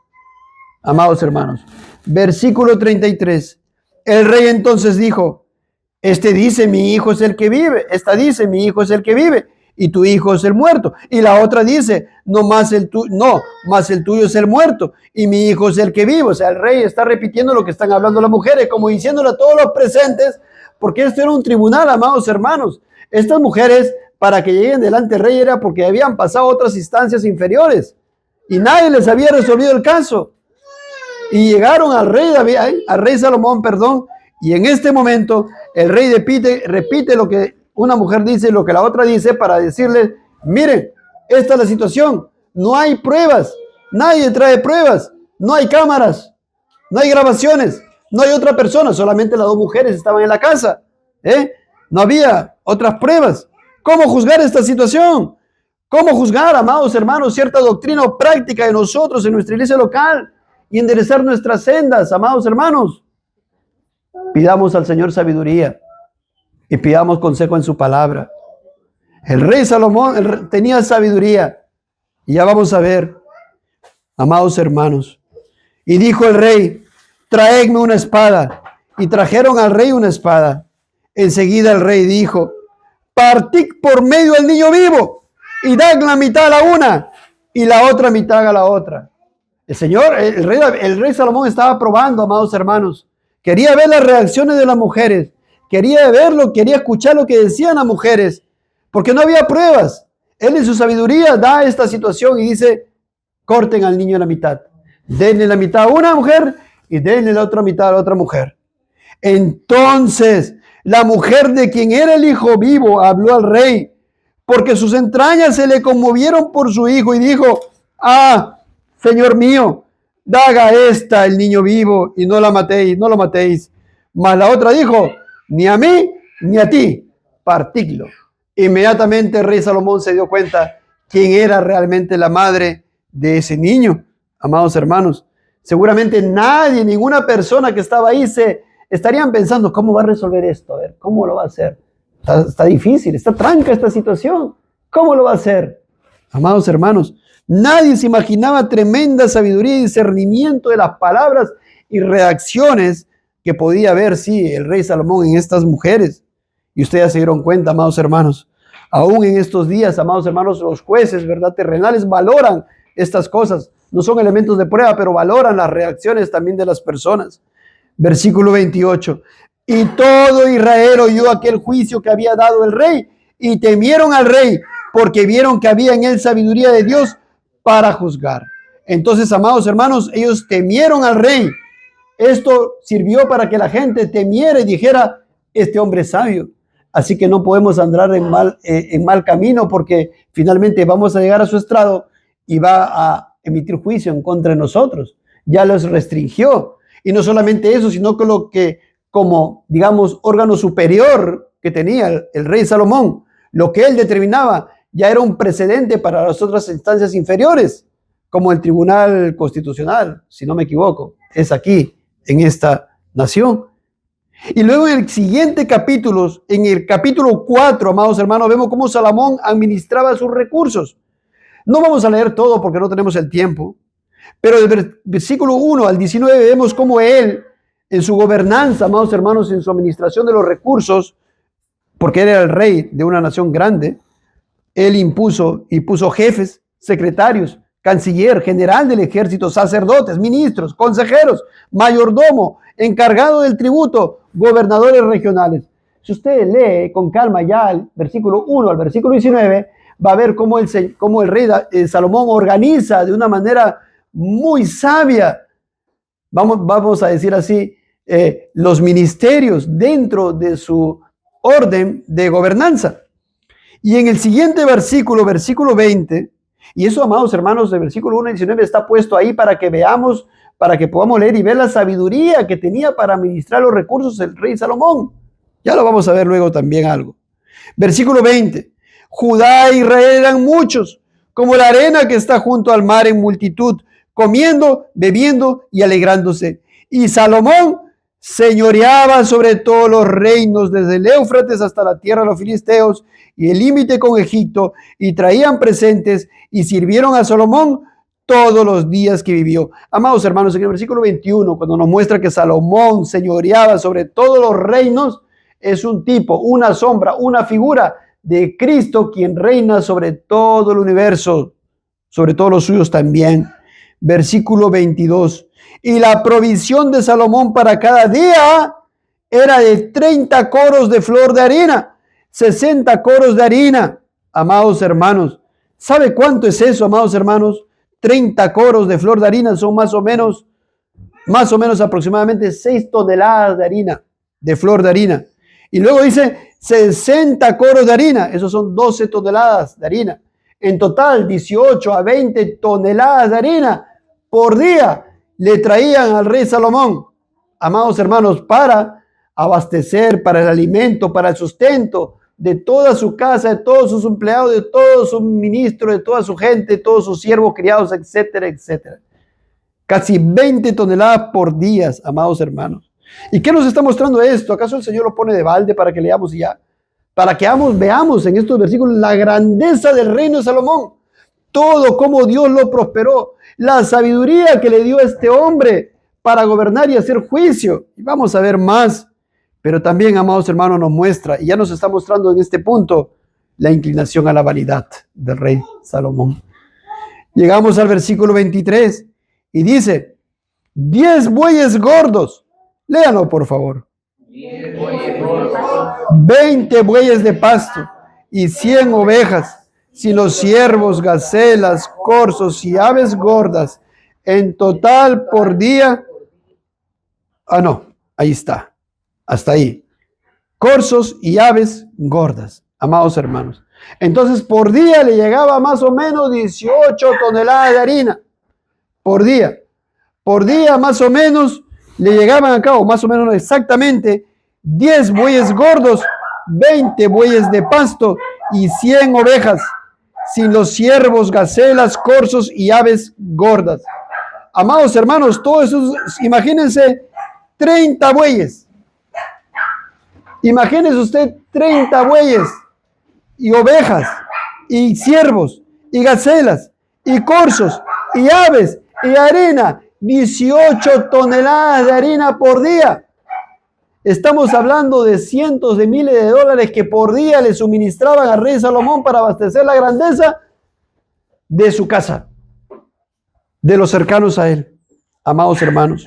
amados hermanos. Versículo 33. El rey entonces dijo, este dice, mi hijo es el que vive. Esta dice, mi hijo es el que vive, y tu hijo es el muerto. Y la otra dice, más el tuyo es el muerto, y mi hijo es el que vive. O sea, el rey está repitiendo lo que están hablando las mujeres, como diciéndole a todos los presentes, porque esto era un tribunal, amados hermanos. Estas mujeres, para que lleguen delante del rey, era porque habían pasado otras instancias inferiores, y nadie les había resolvido el caso. Y llegaron al rey David, al rey Salomón, perdón, y en este momento el rey repite lo que una mujer dice, lo que la otra dice, para decirle, miren, esta es la situación, no hay pruebas, nadie trae pruebas, no hay cámaras, no hay grabaciones, no hay otra persona, solamente las dos mujeres estaban en la casa, no había otras pruebas. ¿Cómo juzgar esta situación? ¿Cómo juzgar, amados hermanos, cierta doctrina o práctica de nosotros en nuestra iglesia local y enderezar nuestras sendas, amados hermanos? Pidamos al Señor sabiduría y pidamos consejo en su palabra. El rey Salomón tenía sabiduría, y ya vamos a ver, amados hermanos. Y dijo el rey, traedme una espada. Y trajeron al rey una espada. Enseguida el rey dijo, partid por medio del niño vivo y dad la mitad a la una y la otra mitad haga la otra. El rey Salomón estaba probando, amados hermanos. Quería ver las reacciones de las mujeres. Quería escuchar lo que decían las mujeres, porque no había pruebas. Él en su sabiduría da esta situación y dice, corten al niño a la mitad. Denle la mitad a una mujer y denle la otra mitad a la otra mujer. Entonces, la mujer de quien era el hijo vivo habló al rey, porque sus entrañas se le conmovieron por su hijo y dijo, señor mío, daga esta el niño vivo y no lo matéis. Mas la otra dijo, ni a mí ni a ti, partidlo. Inmediatamente el rey Salomón se dio cuenta quién era realmente la madre de ese niño. Amados hermanos, seguramente nadie, ninguna persona que estaba ahí estarían pensando, ¿cómo va a resolver esto? A ver, ¿cómo lo va a hacer? Está difícil, está tranca esta situación. ¿Cómo lo va a hacer? Amados hermanos, nadie se imaginaba tremenda sabiduría y discernimiento de las palabras y reacciones que podía ver, sí, el rey Salomón en estas mujeres. Y ustedes se dieron cuenta, amados hermanos, aún en estos días, amados hermanos, los jueces, ¿verdad?, terrenales valoran estas cosas. No son elementos de prueba, pero valoran las reacciones también de las personas. Versículo 28. Y todo Israel oyó aquel juicio que había dado el rey y temieron al rey porque vieron que había en él sabiduría de Dios para juzgar. Entonces, amados hermanos, ellos temieron al rey. Esto sirvió para que la gente temiera y dijera, este hombre es sabio. Así que no podemos andar en mal camino porque finalmente vamos a llegar a su estrado y va a emitir juicio en contra de nosotros. Ya los restringió. Y no solamente eso, sino que lo que como, digamos, órgano superior que tenía el rey Salomón, lo que él determinaba ya era un precedente para las otras instancias inferiores, como el Tribunal Constitucional, si no me equivoco, es aquí, en esta nación. Y luego en el siguiente capítulo, en el capítulo 4, amados hermanos, vemos cómo Salomón administraba sus recursos. No vamos a leer todo porque no tenemos el tiempo, pero del versículo 1 al 19 vemos cómo él, en su gobernanza, amados hermanos, en su administración de los recursos, porque él era el rey de una nación grande, él puso jefes, secretarios, canciller, general del ejército, sacerdotes, ministros, consejeros, mayordomo, encargado del tributo, gobernadores regionales. Si usted lee con calma ya el versículo 1 al versículo 19, va a ver cómo el rey Salomón organiza de una manera muy sabia, vamos a decir así, los ministerios dentro de su orden de gobernanza. Y en el siguiente versículo 20, y eso, amados hermanos, del versículo 1 al 19 está puesto ahí para que veamos, para que podamos leer y ver la sabiduría que tenía para administrar los recursos el rey Salomón. Ya lo vamos a ver luego también algo. Versículo 20. Judá e Israel eran muchos, como la arena que está junto al mar en multitud, comiendo, bebiendo y alegrándose. Y Salomón señoreaba sobre todos los reinos, desde el Éufrates hasta la tierra de los filisteos y el límite con Egipto, y traían presentes y sirvieron a Salomón todos los días que vivió. Amados hermanos, en el versículo 21, cuando nos muestra que Salomón señoreaba sobre todos los reinos, es un tipo, una sombra, una figura de Cristo, quien reina sobre todo el universo, sobre todos los suyos también. Versículo 22. Y la provisión de Salomón para cada día era de 30 coros de flor de harina, 60 coros de harina. Amados hermanos, ¿sabe cuánto es eso, amados hermanos? 30 coros de flor de harina son más o menos aproximadamente 6 toneladas de harina, de flor de harina. Y luego dice 60 coros de harina, esos son 12 toneladas de harina. En total, 18 a 20 toneladas de harina por día le traían al rey Salomón, amados hermanos, para abastecer, para el alimento, para el sustento de toda su casa, de todos sus empleados, de todos sus ministros, de toda su gente, de todos sus siervos criados, etcétera, etcétera. Casi 20 toneladas por día, amados hermanos. ¿Y qué nos está mostrando esto? ¿Acaso el Señor lo pone de balde para que leamos y ya? Para que veamos en estos versículos la grandeza del reino de Salomón. Todo cómo Dios lo prosperó. La sabiduría que le dio a este hombre para gobernar y hacer juicio. Y vamos a ver más. Pero también, amados hermanos, nos muestra, y ya nos está mostrando en este punto, la inclinación a la vanidad del rey Salomón. Llegamos al versículo 23 y dice, 10 bueyes gordos. Léanlo, por favor. 10 bueyes gordos, 20 bueyes de pasto y 100 ovejas, sin los ciervos, gacelas, corzos y aves gordas. En total por día. No, ahí está. Hasta ahí. Corzos y aves gordas, amados hermanos. Entonces, por día le llegaba más o menos 18 toneladas de harina. Por día. Por día, más o menos, le llegaban a cabo, más o menos exactamente, 10 bueyes gordos, 20 bueyes de pasto y 100 ovejas, sin los ciervos, gacelas, corzos y aves gordas. Amados hermanos, todo eso, imagínense, 30 bueyes. Imagínese usted 30 bueyes y ovejas y ciervos y gacelas y corzos y aves y harina, 18 toneladas de harina por día. Estamos hablando de cientos de miles de dólares que por día le suministraban al rey Salomón para abastecer la grandeza de su casa, de los cercanos a él, amados hermanos.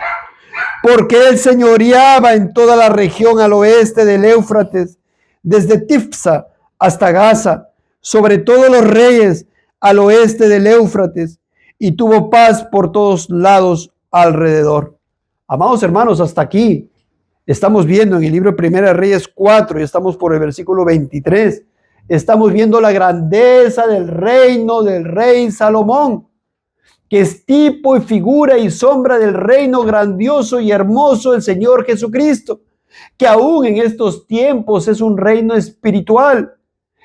Porque él señoreaba en toda la región al oeste del Éufrates, desde Tifsa hasta Gaza, sobre todos los reyes al oeste del Éufrates, y tuvo paz por todos lados alrededor. Amados hermanos, hasta aquí estamos viendo en el libro de Primera de Reyes 4, y estamos por el versículo 23, estamos viendo la grandeza del reino del rey Salomón, que es tipo y figura y sombra del reino grandioso y hermoso del Señor Jesucristo, que aún en estos tiempos es un reino espiritual,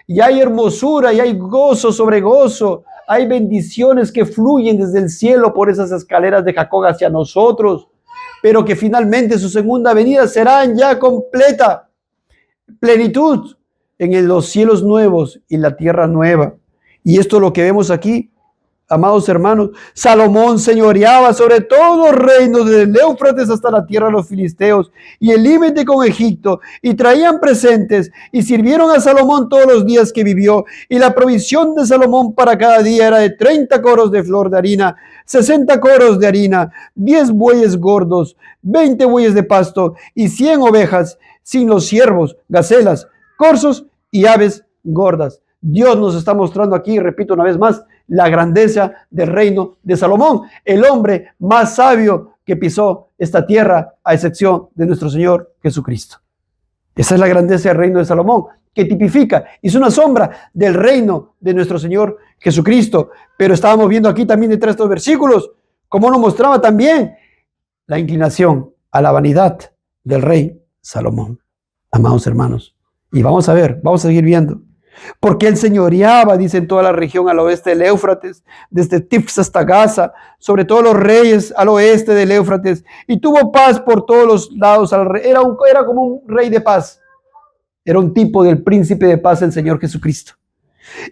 y hay hermosura, y hay gozo sobre gozo, hay bendiciones que fluyen desde el cielo por esas escaleras de Jacob hacia nosotros, pero que finalmente su segunda venida será en ya completa plenitud en los cielos nuevos y la tierra nueva. Y esto es lo que vemos aquí. Amados hermanos, Salomón señoreaba sobre todos los reinos desde el Éufrates hasta la tierra de los filisteos y el límite con Egipto, y traían presentes y sirvieron a Salomón todos los días que vivió, y la provisión de Salomón para cada día era de 30 coros de flor de harina, 60 coros de harina, 10 bueyes gordos, 20 bueyes de pasto y 100 ovejas, sin los ciervos, gacelas, corzos y aves gordas. Dios nos está mostrando aquí, repito una vez más, la grandeza del reino de Salomón, el hombre más sabio que pisó esta tierra, a excepción de nuestro Señor Jesucristo. Esa es la grandeza del reino de Salomón, que tipifica, es una sombra del reino de nuestro Señor Jesucristo. Pero estábamos viendo aquí también detrás de estos versículos, cómo nos mostraba también la inclinación a la vanidad del rey Salomón, amados hermanos. Y vamos a ver, vamos a seguir viendo. Porque él señoreaba, dice, en toda la región al oeste del Éufrates, desde Tifsa hasta Gaza, sobre todos los reyes al oeste del Éufrates, y tuvo paz por todos los lados. Era como un rey de paz, era un tipo del príncipe de paz, el Señor Jesucristo.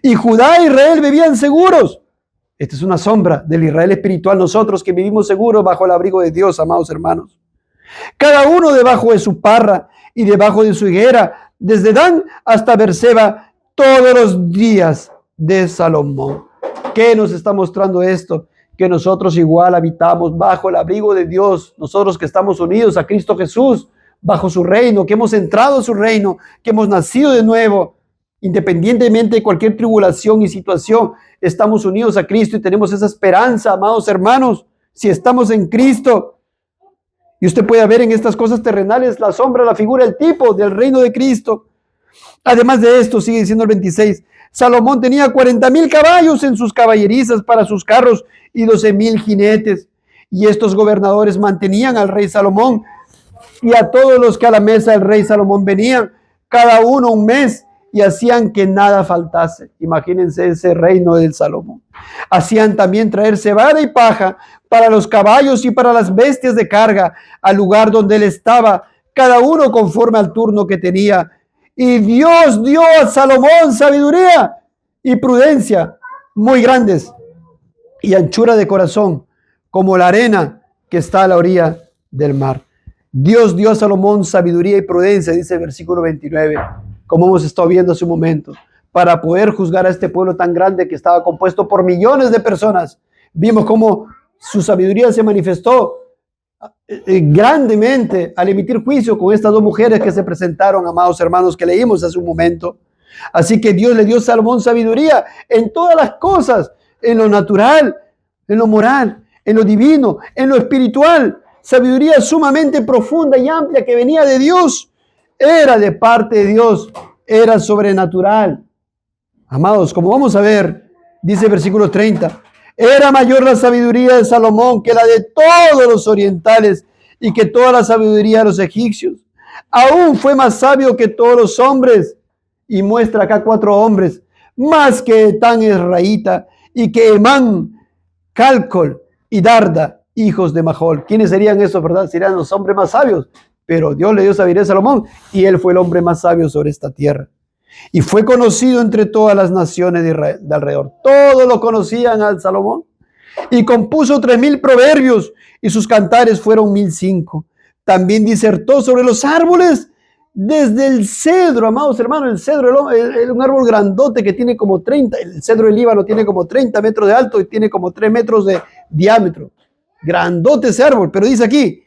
Y Judá e Israel vivían seguros. Esta es una sombra del Israel espiritual, nosotros que vivimos seguros bajo el abrigo de Dios, amados hermanos. Cada uno debajo de su parra y debajo de su higuera, desde Dan hasta Berseba, todos los días de Salomón. ¿Qué nos está mostrando esto? Que nosotros igual habitamos bajo el abrigo de Dios, nosotros que estamos unidos a Cristo Jesús, bajo su reino, que hemos entrado a su reino, que hemos nacido de nuevo, independientemente de cualquier tribulación y situación, estamos unidos a Cristo y tenemos esa esperanza, amados hermanos, si estamos en Cristo. Y usted puede ver en estas cosas terrenales la sombra, la figura, el tipo del reino de Cristo. Además de esto, sigue diciendo el 26, Salomón tenía 40,000 caballos en sus caballerizas para sus carros y 12,000 jinetes. Y estos gobernadores mantenían al rey Salomón y a todos los que a la mesa del rey Salomón venían, cada uno un mes, y hacían que nada faltase. Imagínense ese reino del Salomón. Hacían también traer cebada y paja para los caballos y para las bestias de carga al lugar donde él estaba, cada uno conforme al turno que tenía. Y Dios dio a Salomón sabiduría y prudencia muy grandes y anchura de corazón como la arena que está a la orilla del mar. Dios dio a Salomón sabiduría y prudencia, dice el versículo 29, como hemos estado viendo hace un momento, para poder juzgar a este pueblo tan grande que estaba compuesto por millones de personas. Vimos cómo su sabiduría se manifestó grandemente al emitir juicio con estas dos mujeres que se presentaron, amados hermanos, que leímos hace un momento. Así que Dios le dio a Salomón sabiduría en todas las cosas, en lo natural, en lo moral, en lo divino, en lo espiritual. Sabiduría sumamente profunda y amplia que venía de Dios. Era de parte de Dios, era sobrenatural. Amados, como vamos a ver, dice el versículo 30, era mayor la sabiduría de Salomón que la de todos los orientales y que toda la sabiduría de los egipcios. Aún fue más sabio que todos los hombres. Y muestra acá 4 hombres, más que Etán Esraíta y que Emán, Calcol y Darda, hijos de Mahol. ¿Quiénes serían esos, verdad? Serían los hombres más sabios. Pero Dios le dio sabiduría a Salomón y él fue el hombre más sabio sobre esta tierra. Y fue conocido entre todas las naciones de Israel, de alrededor. Todos lo conocían al Salomón. Y compuso 3,000 proverbios y sus cantares fueron 1,005. También disertó sobre los árboles desde el cedro, amados hermanos. El cedro es un árbol grandote que tiene como 30, el cedro del Líbano tiene como 30 metros de alto y tiene como 3 metros de diámetro. Grandote ese árbol, pero dice aquí,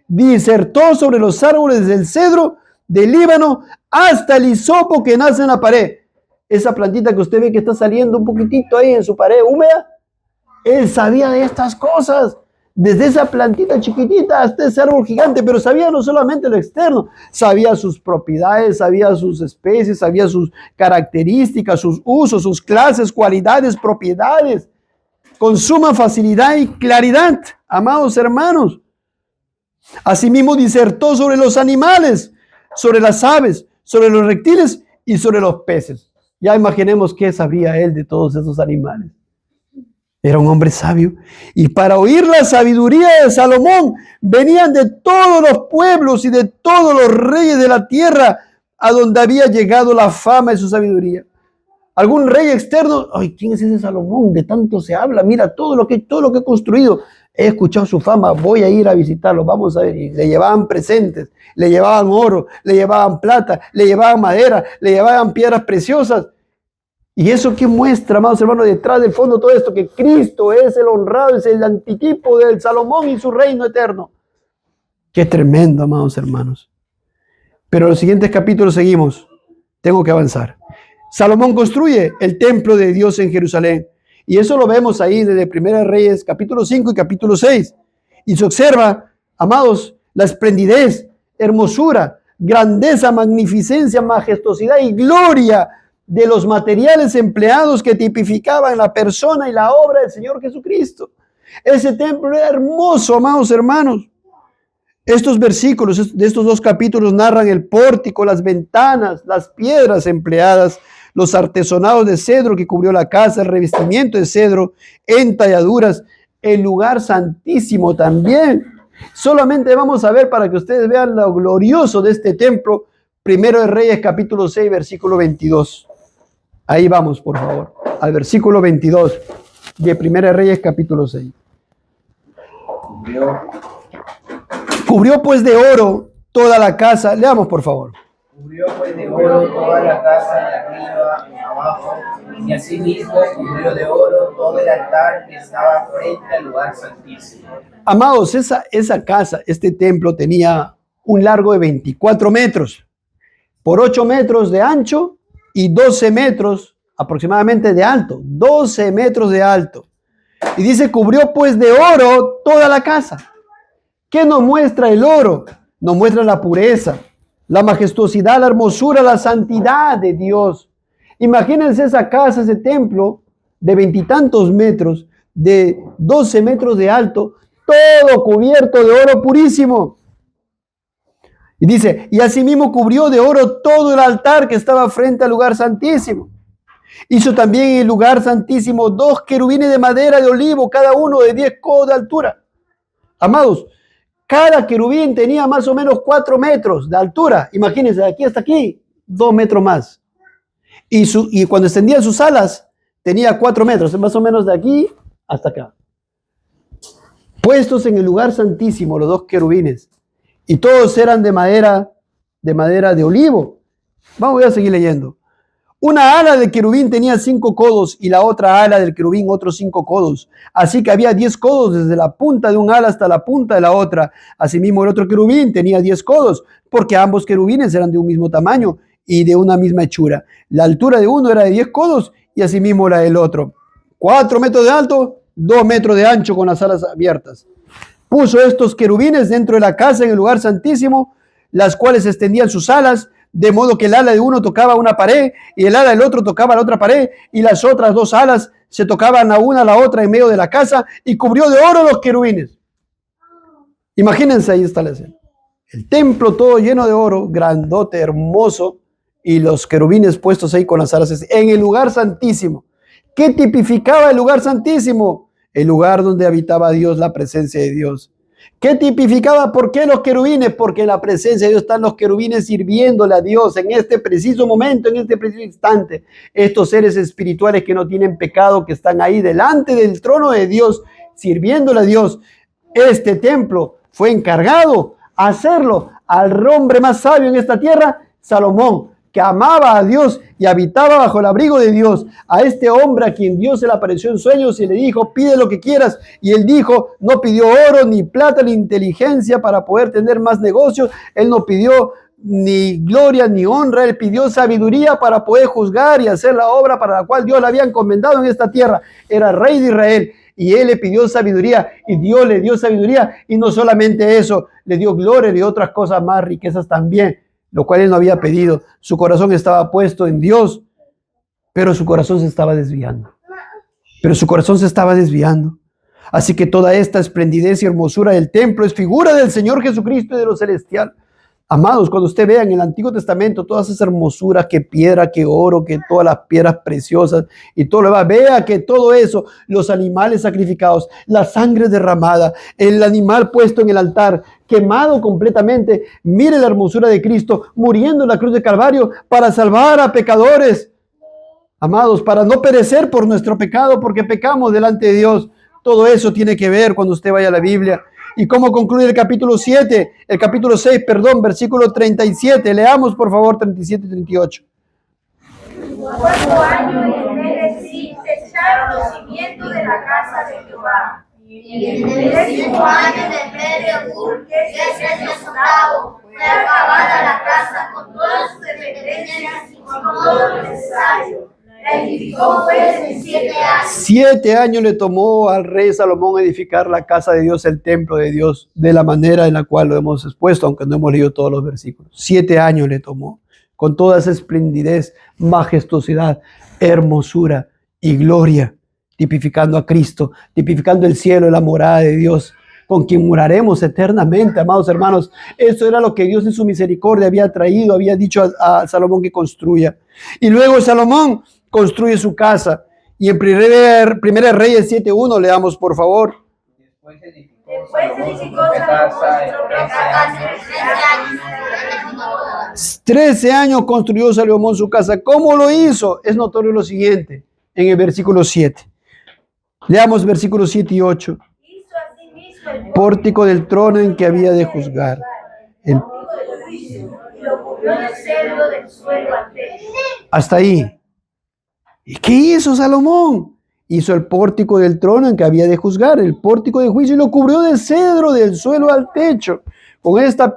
disertó sobre los árboles desde el cedro del Líbano hasta el hisopo que nace en la pared. Esa plantita que usted ve que está saliendo un poquitito ahí en su pared húmeda, él sabía de estas cosas. Desde esa plantita chiquitita hasta ese árbol gigante, pero sabía no solamente lo externo, sabía sus propiedades, sabía sus especies, sabía sus características, sus usos, sus clases, cualidades, propiedades, con suma facilidad y claridad, amados hermanos. Asimismo disertó sobre los animales, sobre las aves, sobre los reptiles y sobre los peces. Ya imaginemos qué sabría él de todos esos animales. Era un hombre sabio. Y para oír la sabiduría de Salomón venían de todos los pueblos y de todos los reyes de la tierra a donde había llegado la fama de su sabiduría. Algún rey externo, ay, ¿quién es ese Salomón? De tanto se habla, mira todo lo que he construido. He escuchado su fama, voy a ir a visitarlo, vamos a ver. Y le llevaban presentes, le llevaban oro, le llevaban plata, le llevaban madera, le llevaban piedras preciosas. ¿Y eso qué muestra, amados hermanos, detrás del fondo de todo esto? Que Cristo es el honrado, es el antitipo del Salomón y su reino eterno. Qué tremendo, amados hermanos. Pero en los siguientes capítulos seguimos. Tengo que avanzar. Salomón construye el templo de Dios en Jerusalén. Y eso lo vemos ahí desde 1 Reyes, capítulo 5 y capítulo 6. Y se observa, amados, la esplendidez, hermosura, grandeza, magnificencia, majestuosidad y gloria de los materiales empleados que tipificaban la persona y la obra del Señor Jesucristo. Ese templo era hermoso, amados hermanos. Estos versículos de estos 2 capítulos narran el pórtico, las ventanas, las piedras empleadas, los artesonados de cedro que cubrió la casa, el revestimiento de cedro, entalladuras, el lugar santísimo también. Solamente vamos a ver para que ustedes vean lo glorioso de este templo, 1 Reyes capítulo 6, versículo 22. Ahí vamos, por favor, al versículo 22 de 1 Reyes capítulo 6. Cubrió pues de oro toda la casa. Leamos, por favor. Cubrió pues de oro toda la casa de arriba y abajo, y asimismo cubrió de oro todo el altar que estaba frente al lugar santísimo. Amados, esa casa, este templo tenía un largo de 24 metros, por 8 metros de ancho y 12 metros aproximadamente de alto. 12 metros de alto. Y dice, cubrió pues de oro toda la casa. ¿Qué nos muestra el oro? Nos muestra la pureza, la majestuosidad, la hermosura, la santidad de Dios. Imagínense esa casa, ese templo de 20 y tantos metros, de 12 metros de alto, todo cubierto de oro purísimo. Y dice, y asimismo cubrió de oro todo el altar que estaba frente al lugar santísimo. Hizo también en el lugar santísimo 2 querubines de madera de olivo, cada uno de 10 codos de altura. Amados, cada querubín tenía más o menos 4 metros de altura. Imagínense, de aquí hasta aquí, 2 metros más. Y cuando extendía sus alas, tenía 4 metros, más o menos de aquí hasta acá. Puestos en el lugar santísimo, los 2 querubines. Y todos eran de madera de olivo. Voy a seguir leyendo. Una ala del querubín tenía 5 codos y la otra ala del querubín otros 5 codos. Así que había 10 codos desde la punta de un ala hasta la punta de la otra. Asimismo, el otro querubín tenía 10 codos, porque ambos querubines eran de un mismo tamaño y de una misma hechura. La altura de uno era de 10 codos y asimismo la del otro. 4 metros de alto, 2 metros de ancho con las alas abiertas. Puso estos querubines dentro de la casa en el lugar santísimo, las cuales extendían sus alas, de modo que el ala de uno tocaba una pared y el ala del otro tocaba la otra pared y las otras 2 alas se tocaban la una a la otra en medio de la casa y cubrió de oro los querubines. Imagínense, ahí está la escena. El templo todo lleno de oro, grandote, hermoso, y los querubines puestos ahí con las alas en el lugar santísimo. ¿Qué tipificaba el lugar santísimo? El lugar donde habitaba Dios, la presencia de Dios. ¿Qué tipificaba? ¿Por qué los querubines? Porque en la presencia de Dios están los querubines sirviéndole a Dios en este preciso momento, en este preciso instante. Estos seres espirituales que no tienen pecado, que están ahí delante del trono de Dios, sirviéndole a Dios. Este templo fue encargado a hacerlo al hombre más sabio en esta tierra, Salomón, que amaba a Dios y habitaba bajo el abrigo de Dios. A este hombre a quien Dios se le apareció en sueños y le dijo, pide lo que quieras. Y él dijo, no pidió oro, ni plata, ni inteligencia para poder tener más negocios. Él no pidió ni gloria, ni honra. Él pidió sabiduría para poder juzgar y hacer la obra para la cual Dios le había encomendado en esta tierra. Era rey de Israel. Y él le pidió sabiduría y Dios le dio sabiduría. Y no solamente eso, le dio gloria y otras cosas más, riquezas también, lo cual él no había pedido. Su corazón estaba puesto en Dios, pero su corazón se estaba desviando. Así que toda esta esplendidez y hermosura del templo es figura del Señor Jesucristo y de lo celestial. Amados, cuando usted vea en el Antiguo Testamento todas esas hermosuras, que piedra, que oro, que todas las piedras preciosas y todo lo demás, vea que todo eso, los animales sacrificados, la sangre derramada, el animal puesto en el altar, quemado completamente, mire la hermosura de Cristo muriendo en la cruz de Calvario para salvar a pecadores. Amados, para no perecer por nuestro pecado, porque pecamos delante de Dios. Todo eso tiene que ver cuando usted vaya a la Biblia. ¿Y cómo concluye el capítulo 6, versículo 37? Leamos, por favor, 37 y 38. 4 años y en el sí se echaron los cimientos de la casa de Jehová. Y en el 10º año del mes de Elul, que es el 18º, fue acabada la casa con todas sus dependencias y con todo lo necesario. La edificó pues en 7 años. 7 años le tomó al rey Salomón edificar la casa de Dios, el templo de Dios, de la manera en la cual lo hemos expuesto, aunque no hemos leído todos los versículos. 7 años le tomó, con toda esa esplendidez, majestuosidad, hermosura y gloria, tipificando a Cristo, tipificando el cielo, la morada de Dios, con quien moraremos eternamente, amados hermanos. Eso era lo que Dios en su misericordia había traído, había dicho a Salomón que construya. Y luego Salomón construye su casa. Y en Primera Reyes 7:1 leamos, por favor. Después edificó Salomón su propia casa en 13 años construyó Salomón su casa. ¿Cómo lo hizo? Es notorio lo siguiente, en el versículo 7. Leamos versículos 7 y 8. Hizo asimismo el Pórtico del trono en que había de juzgar. El- pórtico del juicio, y lo cubrió de cedro del suelo al techo. Hasta ahí. ¿Y qué hizo Salomón? Hizo el pórtico del trono en que había de juzgar, el pórtico de juicio, y lo cubrió de cedro del suelo al techo. Con esta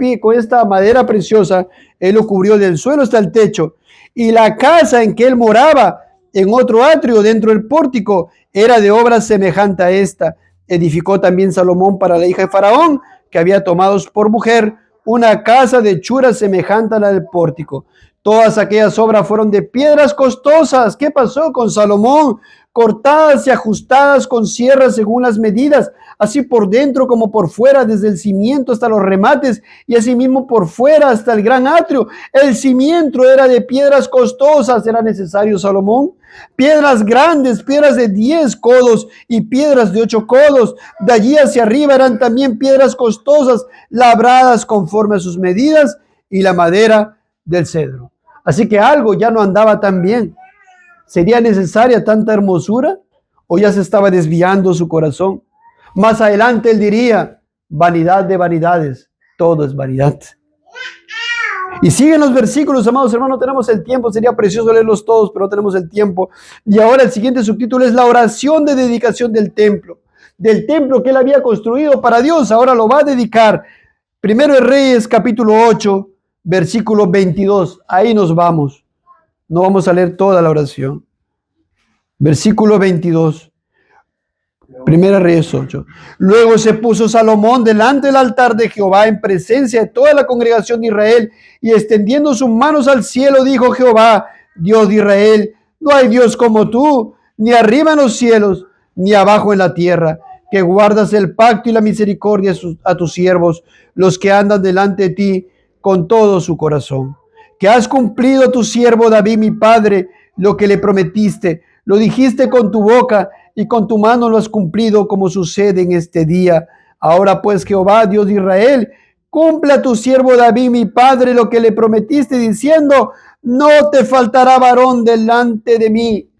madera preciosa, él lo cubrió del suelo hasta el techo. Y la casa en que él moraba, en otro atrio dentro del pórtico, era de obra semejante a esta. Edificó también Salomón para la hija de Faraón, que había tomado por mujer, una casa de hechura semejante a la del pórtico. Todas aquellas obras fueron de piedras costosas. ¿Qué pasó con Salomón? Cortadas y ajustadas con sierras según las medidas, así por dentro como por fuera, desde el cimiento hasta los remates, y asimismo por fuera hasta el gran atrio. El cimiento era de piedras costosas. ¿Era necesario, Salomón? Piedras grandes, piedras de 10 codos y piedras de 8 codos. De allí hacia arriba eran también piedras costosas, labradas conforme a sus medidas, y la madera del cedro. Así que algo ya no andaba tan bien. ¿Sería necesaria tanta hermosura? ¿O ya se estaba desviando su corazón? Más adelante él diría, vanidad de vanidades, todo es vanidad. Y siguen los versículos, amados hermanos, no tenemos el tiempo, sería precioso leerlos todos, pero no tenemos el tiempo. Y ahora el siguiente subtítulo es la oración de dedicación del templo que él había construido para Dios, ahora lo va a dedicar. Primero de Reyes, capítulo 8, versículo 22, ahí nos vamos. No vamos a leer toda la oración. Versículo 22. Primera Reyes 8. Luego se puso Salomón delante del altar de Jehová en presencia de toda la congregación de Israel y extendiendo sus manos al cielo dijo: Jehová, Dios de Israel, no hay Dios como tú, ni arriba en los cielos, ni abajo en la tierra, que guardas el pacto y la misericordia a tus siervos, los que andan delante de ti con todo su corazón. Que has cumplido a tu siervo David, mi padre, lo que le prometiste. Lo dijiste con tu boca y con tu mano lo has cumplido, como sucede en este día. Ahora pues, Jehová, Dios de Israel, cumple a tu siervo David, mi padre, lo que le prometiste, diciendo: no te faltará varón delante de mí.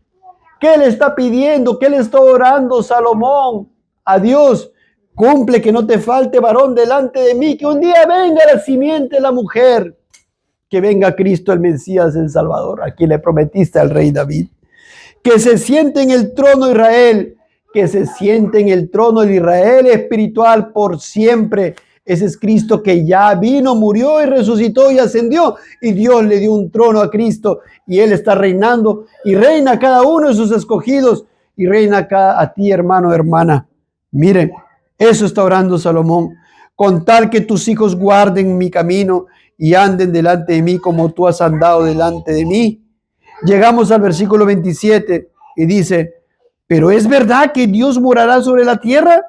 ¿Qué le está pidiendo? ¿Qué le está orando Salomón a Dios? Cumple que no te falte varón delante de mí, que un día venga la simiente de la mujer, que venga Cristo el Mesías, el Salvador, a quien le prometiste al rey David. Que se siente en el trono de Israel, que se siente en el trono de Israel espiritual por siempre. Ese es Cristo que ya vino, murió y resucitó y ascendió. Y Dios le dio un trono a Cristo y Él está reinando y reina a cada uno de sus escogidos y reina a ti, hermano, hermana. Miren, eso está orando Salomón. Con tal que tus hijos guarden mi camino y anden delante de mí como tú has andado delante de mí. Llegamos al versículo 27 y dice: pero es verdad que Dios morará sobre la tierra.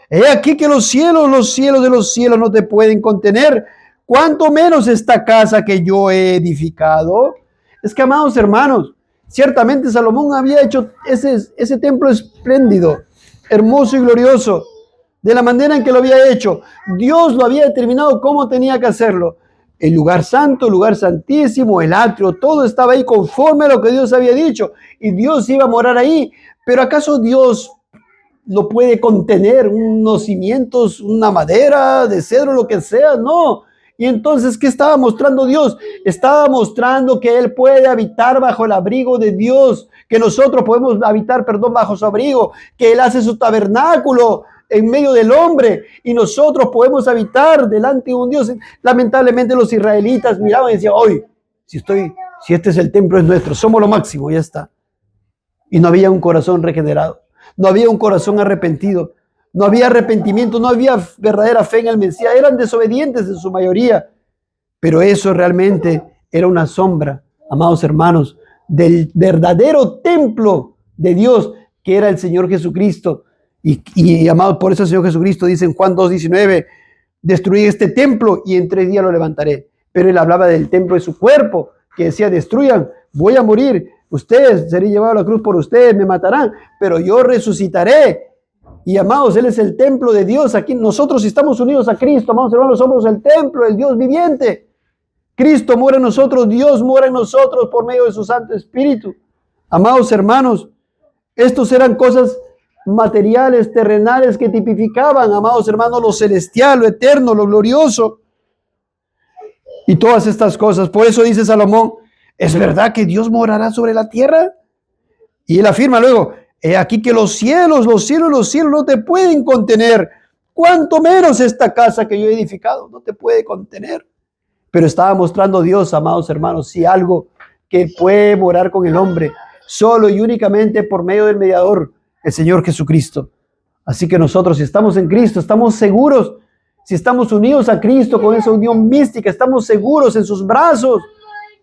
He aquí que los cielos de los cielos no te pueden contener, cuanto menos esta casa que yo he edificado. Es que, amados hermanos, ciertamente Salomón había hecho ese templo espléndido, hermoso y glorioso, de la manera en que lo había hecho. Dios lo había determinado cómo tenía que hacerlo. El lugar santo, el lugar santísimo, el atrio, todo estaba ahí conforme a lo que Dios había dicho. Y Dios iba a morar ahí. Pero ¿acaso Dios lo puede contener? Unos cimientos, una madera de cedro, lo que sea. No. Y entonces, ¿qué estaba mostrando Dios? Estaba mostrando que Él puede habitar bajo el abrigo de Dios. Que nosotros podemos habitar, bajo su abrigo. Que Él hace su tabernáculo en medio del hombre y nosotros podemos habitar delante de un Dios. Lamentablemente los israelitas miraban y decían: hoy, si este es el templo, es nuestro, somos lo máximo, ya está. Y no había un corazón regenerado, no había un corazón arrepentido, no había arrepentimiento, no había verdadera fe en el Mesías, eran desobedientes en su mayoría. Pero eso realmente era una sombra, amados hermanos, del verdadero templo de Dios, que era el Señor Jesucristo. Y amados, por eso el Señor Jesucristo dice en Juan 2:19: destruí este templo y en 3 días lo levantaré. Pero Él hablaba del templo de su cuerpo, que decía: destruyan, voy a morir, ustedes, seré llevado a la cruz por ustedes, me matarán, pero yo resucitaré. Y amados, Él es el templo de Dios. Aquí nosotros, si estamos unidos a Cristo, amados hermanos, somos el templo del Dios viviente. Cristo mora en nosotros, Dios mora en nosotros por medio de su Santo Espíritu. Amados hermanos, estos eran cosas materiales, terrenales, que tipificaban, amados hermanos, lo celestial, lo eterno, lo glorioso y todas estas cosas. Por eso dice Salomón: ¿es verdad que Dios morará sobre la tierra? Y él afirma luego: he aquí que los cielos no te pueden contener, cuanto menos esta casa que yo he edificado no te puede contener. Pero estaba mostrando Dios, amados hermanos, si algo que puede morar con el hombre solo y únicamente por medio del mediador, el Señor Jesucristo. Así que nosotros, si estamos en Cristo, estamos seguros. Si estamos unidos a Cristo con esa unión mística, estamos seguros en sus brazos.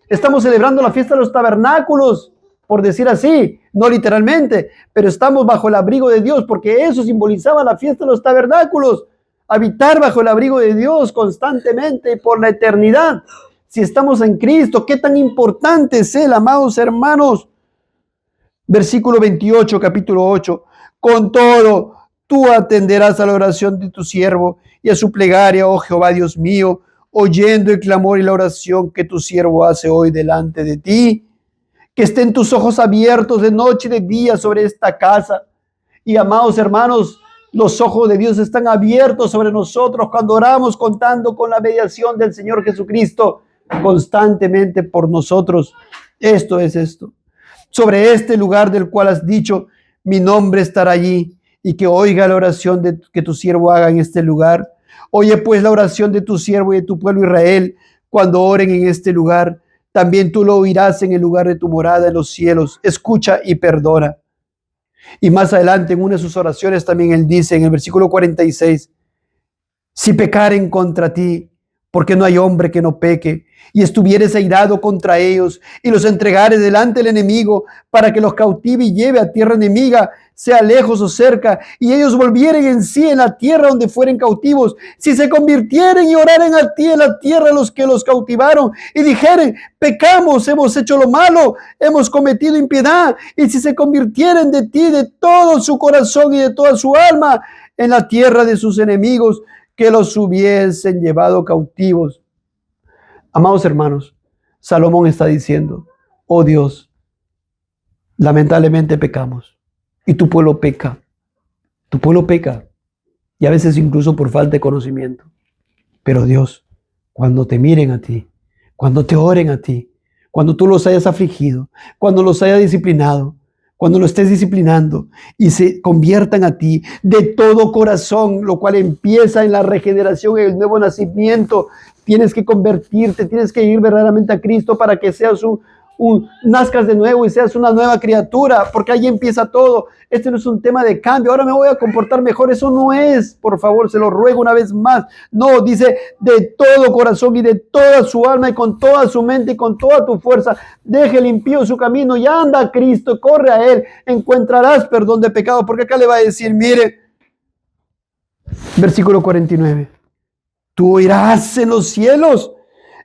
Estamos celebrando la fiesta de los tabernáculos, por decir así, no literalmente, pero estamos bajo el abrigo de Dios, porque eso simbolizaba la fiesta de los tabernáculos. Habitar bajo el abrigo de Dios constantemente y por la eternidad. Si estamos en Cristo, qué tan importante es Él, amados hermanos. Versículo 28, capítulo 8. Con todo, tú atenderás a la oración de tu siervo y a su plegaria, oh Jehová Dios mío, oyendo el clamor y la oración que tu siervo hace hoy delante de ti. Que estén tus ojos abiertos de noche y de día sobre esta casa. Y amados hermanos, los ojos de Dios están abiertos sobre nosotros cuando oramos contando con la mediación del Señor Jesucristo. constantemente por nosotros. Esto es esto. Sobre este lugar del cual has dicho, mi nombre estará allí, y que oiga la oración que tu siervo haga en este lugar. Oye pues la oración de tu siervo y de tu pueblo Israel cuando oren en este lugar. También tú lo oirás en el lugar de tu morada en los cielos. Escucha y perdona. Y más adelante en una de sus oraciones también él dice en el versículo 46, si pecaren contra ti, porque no hay hombre que no peque, y estuvieres airado contra ellos, y los entregares delante del enemigo, para que los cautive y lleve a tierra enemiga, sea lejos o cerca, y ellos volvieren en sí en la tierra donde fueren cautivos, si se convirtieren y oraren a ti en la tierra los que los cautivaron, y dijeren, pecamos, hemos hecho lo malo, hemos cometido impiedad, y si se convirtieren de ti de todo su corazón y de toda su alma en la tierra de sus enemigos, que los hubiesen llevado cautivos. Amados hermanos, Salomón está diciendo, oh Dios, lamentablemente pecamos y tu pueblo peca, y a veces incluso por falta de conocimiento. Pero Dios, cuando te miren a ti, cuando te oren a ti, cuando tú los hayas afligido, cuando los hayas disciplinado, cuando lo estés disciplinando y se conviertan a ti de todo corazón, lo cual empieza en la regeneración, en el nuevo nacimiento, tienes que convertirte, tienes que ir verdaderamente a Cristo para que seas nazcas de nuevo y seas una nueva criatura, porque ahí empieza todo. Este no es un tema de cambio, ahora me voy a comportar mejor, eso no es, por favor, se lo ruego una vez más. No, dice de todo corazón y de toda su alma y con toda su mente y con toda tu fuerza, deje el impío su camino y anda a Cristo, corre a Él, encontrarás perdón de pecado, porque acá le va a decir, mire, versículo 49, tú oirás en los cielos,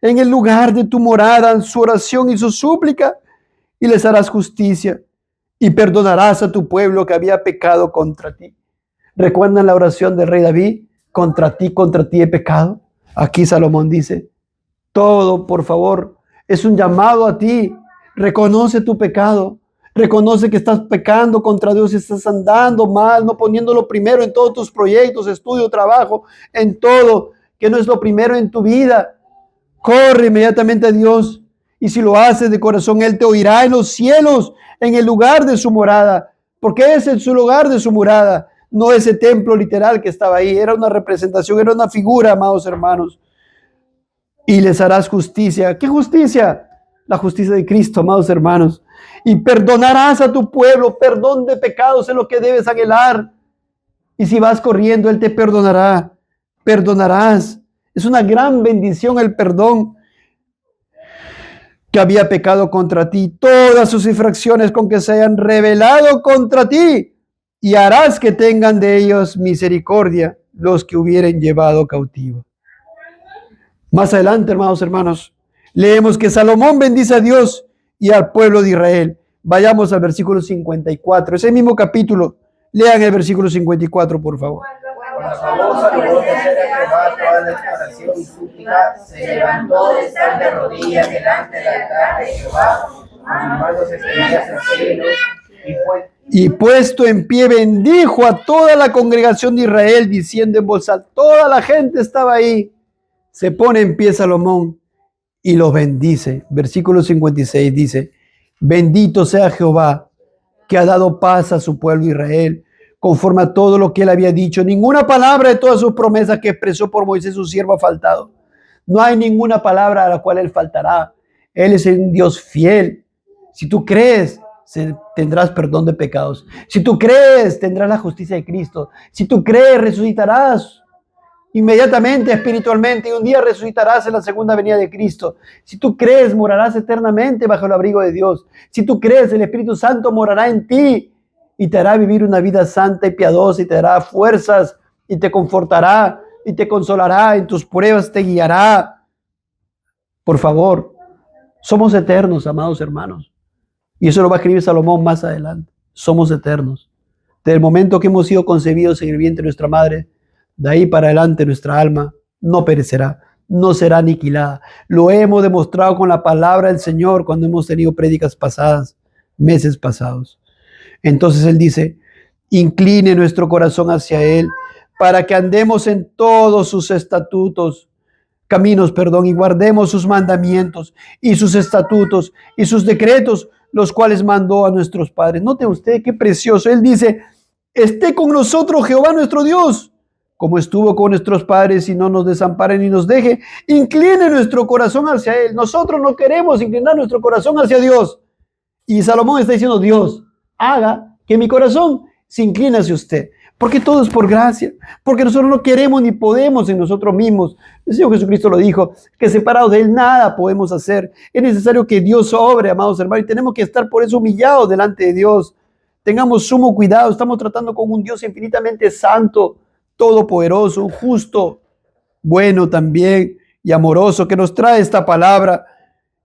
en el lugar de tu morada, su oración y su súplica, y les harás justicia, y perdonarás a tu pueblo que había pecado contra ti. ¿Recuerdan la oración del rey David? Contra ti he pecado. Aquí Salomón dice, todo, por favor, es un llamado a ti. Reconoce tu pecado. Reconoce que estás pecando contra Dios y estás andando mal, no poniéndolo primero en todos tus proyectos, estudio, trabajo, en todo, que no es lo primero en tu vida. Corre inmediatamente a Dios, y si lo haces de corazón, Él te oirá en los cielos, en el lugar de su morada, porque es en su lugar de su morada, no ese templo literal que estaba ahí, era una representación, era una figura, amados hermanos. Y les harás justicia. ¿Qué justicia? La justicia de Cristo, amados hermanos. Y perdonarás a tu pueblo, perdón de pecados es lo que debes anhelar. Y si vas corriendo, Él te perdonará, perdonarás. Es una gran bendición el perdón. Que había pecado contra ti, todas sus infracciones con que se hayan rebelado contra ti, y harás que tengan de ellos misericordia los que hubieren llevado cautivo. Más adelante, hermanos, leemos que Salomón bendice a Dios y al pueblo de Israel. Vayamos al versículo 54, ese mismo capítulo. Lean el versículo 54, por favor. Cuando acabó Salomón de hacer a Jehová toda la oración y súplica, se levantó de estar de rodillas delante del altar de Jehová, sus manos extendidas al cielo, y puesto en pie bendijo a toda la congregación de Israel, diciendo en voz alta, toda la gente estaba ahí. Se pone en pie Salomón y los bendice. Versículo 56 dice, bendito sea Jehová, que ha dado paz a su pueblo Israel, conforme a todo lo que él había dicho. Ninguna palabra de todas sus promesas que expresó por Moisés su siervo ha faltado. No hay ninguna palabra a la cual él faltará. Él es un Dios fiel. Si tú crees, tendrás perdón de pecados. Si tú crees, tendrás la justicia de Cristo. Si tú crees, resucitarás inmediatamente, espiritualmente, y un día resucitarás en la segunda venida de Cristo. Si tú crees, morarás eternamente bajo el abrigo de Dios. Si tú crees, el Espíritu Santo morará en ti y te hará vivir una vida santa y piadosa, y te dará fuerzas, y te confortará, y te consolará, en tus pruebas te guiará. Por favor, somos eternos, amados hermanos. Y eso lo va a escribir Salomón más adelante. Somos eternos. Desde el momento que hemos sido concebidos en el vientre de nuestra madre, de ahí para adelante nuestra alma no perecerá, no será aniquilada. Lo hemos demostrado con la palabra del Señor cuando hemos tenido prédicas pasadas, meses pasados. Entonces Él dice, incline nuestro corazón hacia Él para que andemos en todos sus estatutos. caminos, perdón, y guardemos sus mandamientos y sus estatutos y sus decretos, los cuales mandó a nuestros padres. Note usted qué precioso. Él dice, esté con nosotros Jehová nuestro Dios, como estuvo con nuestros padres, y no nos desampare ni nos deje. Incline nuestro corazón hacia Él. Nosotros no queremos inclinar nuestro corazón hacia Dios. Y Salomón está diciendo, Dios, haga que mi corazón se incline hacia usted. Porque todo es por gracia. Porque nosotros no queremos ni podemos en nosotros mismos. El Señor Jesucristo lo dijo, que separados de Él nada podemos hacer. Es necesario que Dios obre, amados hermanos, y tenemos que estar por eso humillados delante de Dios. Tengamos sumo cuidado. Estamos tratando con un Dios infinitamente santo, todopoderoso, justo, bueno también y amoroso, que nos trae esta palabra.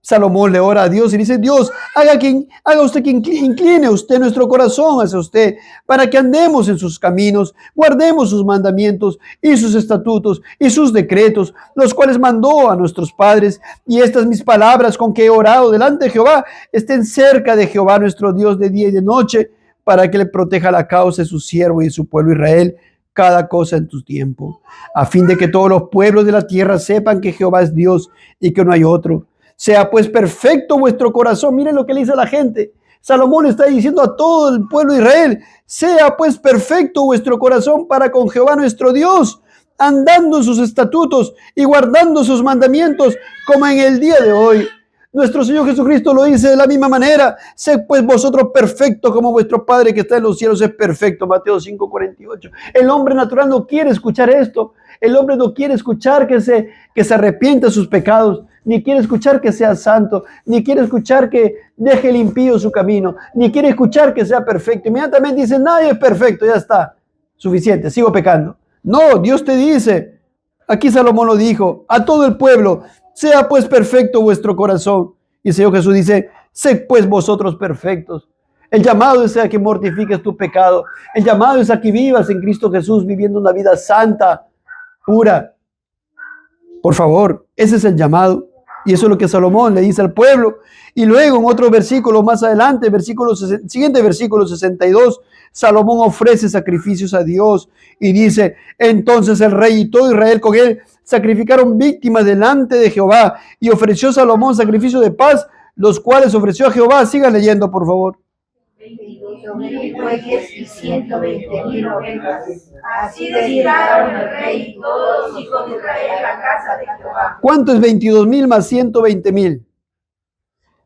Salomón le ora a Dios y dice, Dios, haga usted que incline usted nuestro corazón hacia usted, para que andemos en sus caminos, guardemos sus mandamientos y sus estatutos y sus decretos, los cuales mandó a nuestros padres. Y estas mis palabras con que he orado delante de Jehová, estén cerca de Jehová nuestro Dios de día y de noche, para que le proteja la causa de su siervo y de su pueblo Israel, cada cosa en tu tiempo, a fin de que todos los pueblos de la tierra sepan que Jehová es Dios y que no hay otro. Sea pues perfecto vuestro corazón. Miren lo que le dice a la gente. Salomón está diciendo a todo el pueblo de Israel, sea pues perfecto vuestro corazón para con Jehová nuestro Dios, andando en sus estatutos y guardando sus mandamientos, como en el día de hoy. Nuestro Señor Jesucristo lo dice de la misma manera, sed pues vosotros perfectos como vuestro Padre que está en los cielos es perfecto. Mateo 5:48. El hombre natural no quiere escuchar esto. El hombre no quiere escuchar que se arrepienta de sus pecados, ni quiere escuchar que sea santo, ni quiere escuchar que deje el impío su camino, ni quiere escuchar que sea perfecto. Inmediatamente dice, nadie es perfecto, ya está, suficiente, sigo pecando. No, Dios te dice, aquí Salomón lo dijo, a todo el pueblo, sea pues perfecto vuestro corazón. Y el Señor Jesús dice, sed pues vosotros perfectos. El llamado es a que mortifiques tu pecado. El llamado es a que vivas en Cristo Jesús, viviendo una vida santa, pura. Por favor, ese es el llamado. Y eso es lo que Salomón le dice al pueblo. Y luego en otro versículo más adelante, siguiente versículo 62, Salomón ofrece sacrificios a Dios y dice, entonces el rey y todo Israel con él sacrificaron víctimas delante de Jehová, y ofreció Salomón sacrificios de paz, los cuales ofreció a Jehová. Siga leyendo, por favor. 22,000 bueyes y 120,000 ovejas. Así dedicaron el rey y todos los hijos de Israel a la casa de Jehová. ¿Cuánto es 22,000 más 120,000?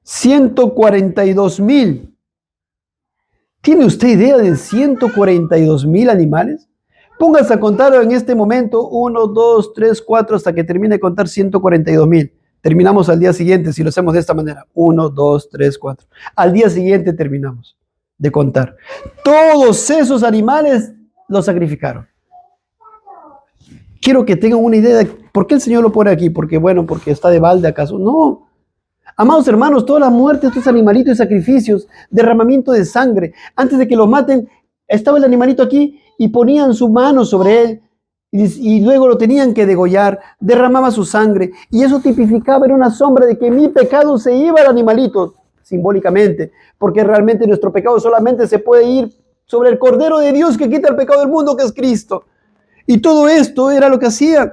142,000. ¿Tiene usted idea de 142,000 animales? Póngase a contar en este momento 1, 2, 3, 4 hasta que termine de contar 142,000. Terminamos al día siguiente si lo hacemos de esta manera. 1, 2, 3, 4. Al día siguiente terminamos de contar. Todos esos animales los sacrificaron. Quiero que tengan una idea de por qué el Señor lo pone aquí. Porque está de balde acaso. No. Amados hermanos, toda la muerte de estos animalitos y sacrificios, derramamiento de sangre, antes de que lo maten, estaba el animalito aquí y ponían su mano sobre él y luego lo tenían que degollar, derramaba su sangre, y eso tipificaba, era una sombra de que mi pecado se iba al animalito, simbólicamente, porque realmente nuestro pecado solamente se puede ir sobre el Cordero de Dios que quita el pecado del mundo, que es Cristo. Y todo esto era lo que hacían: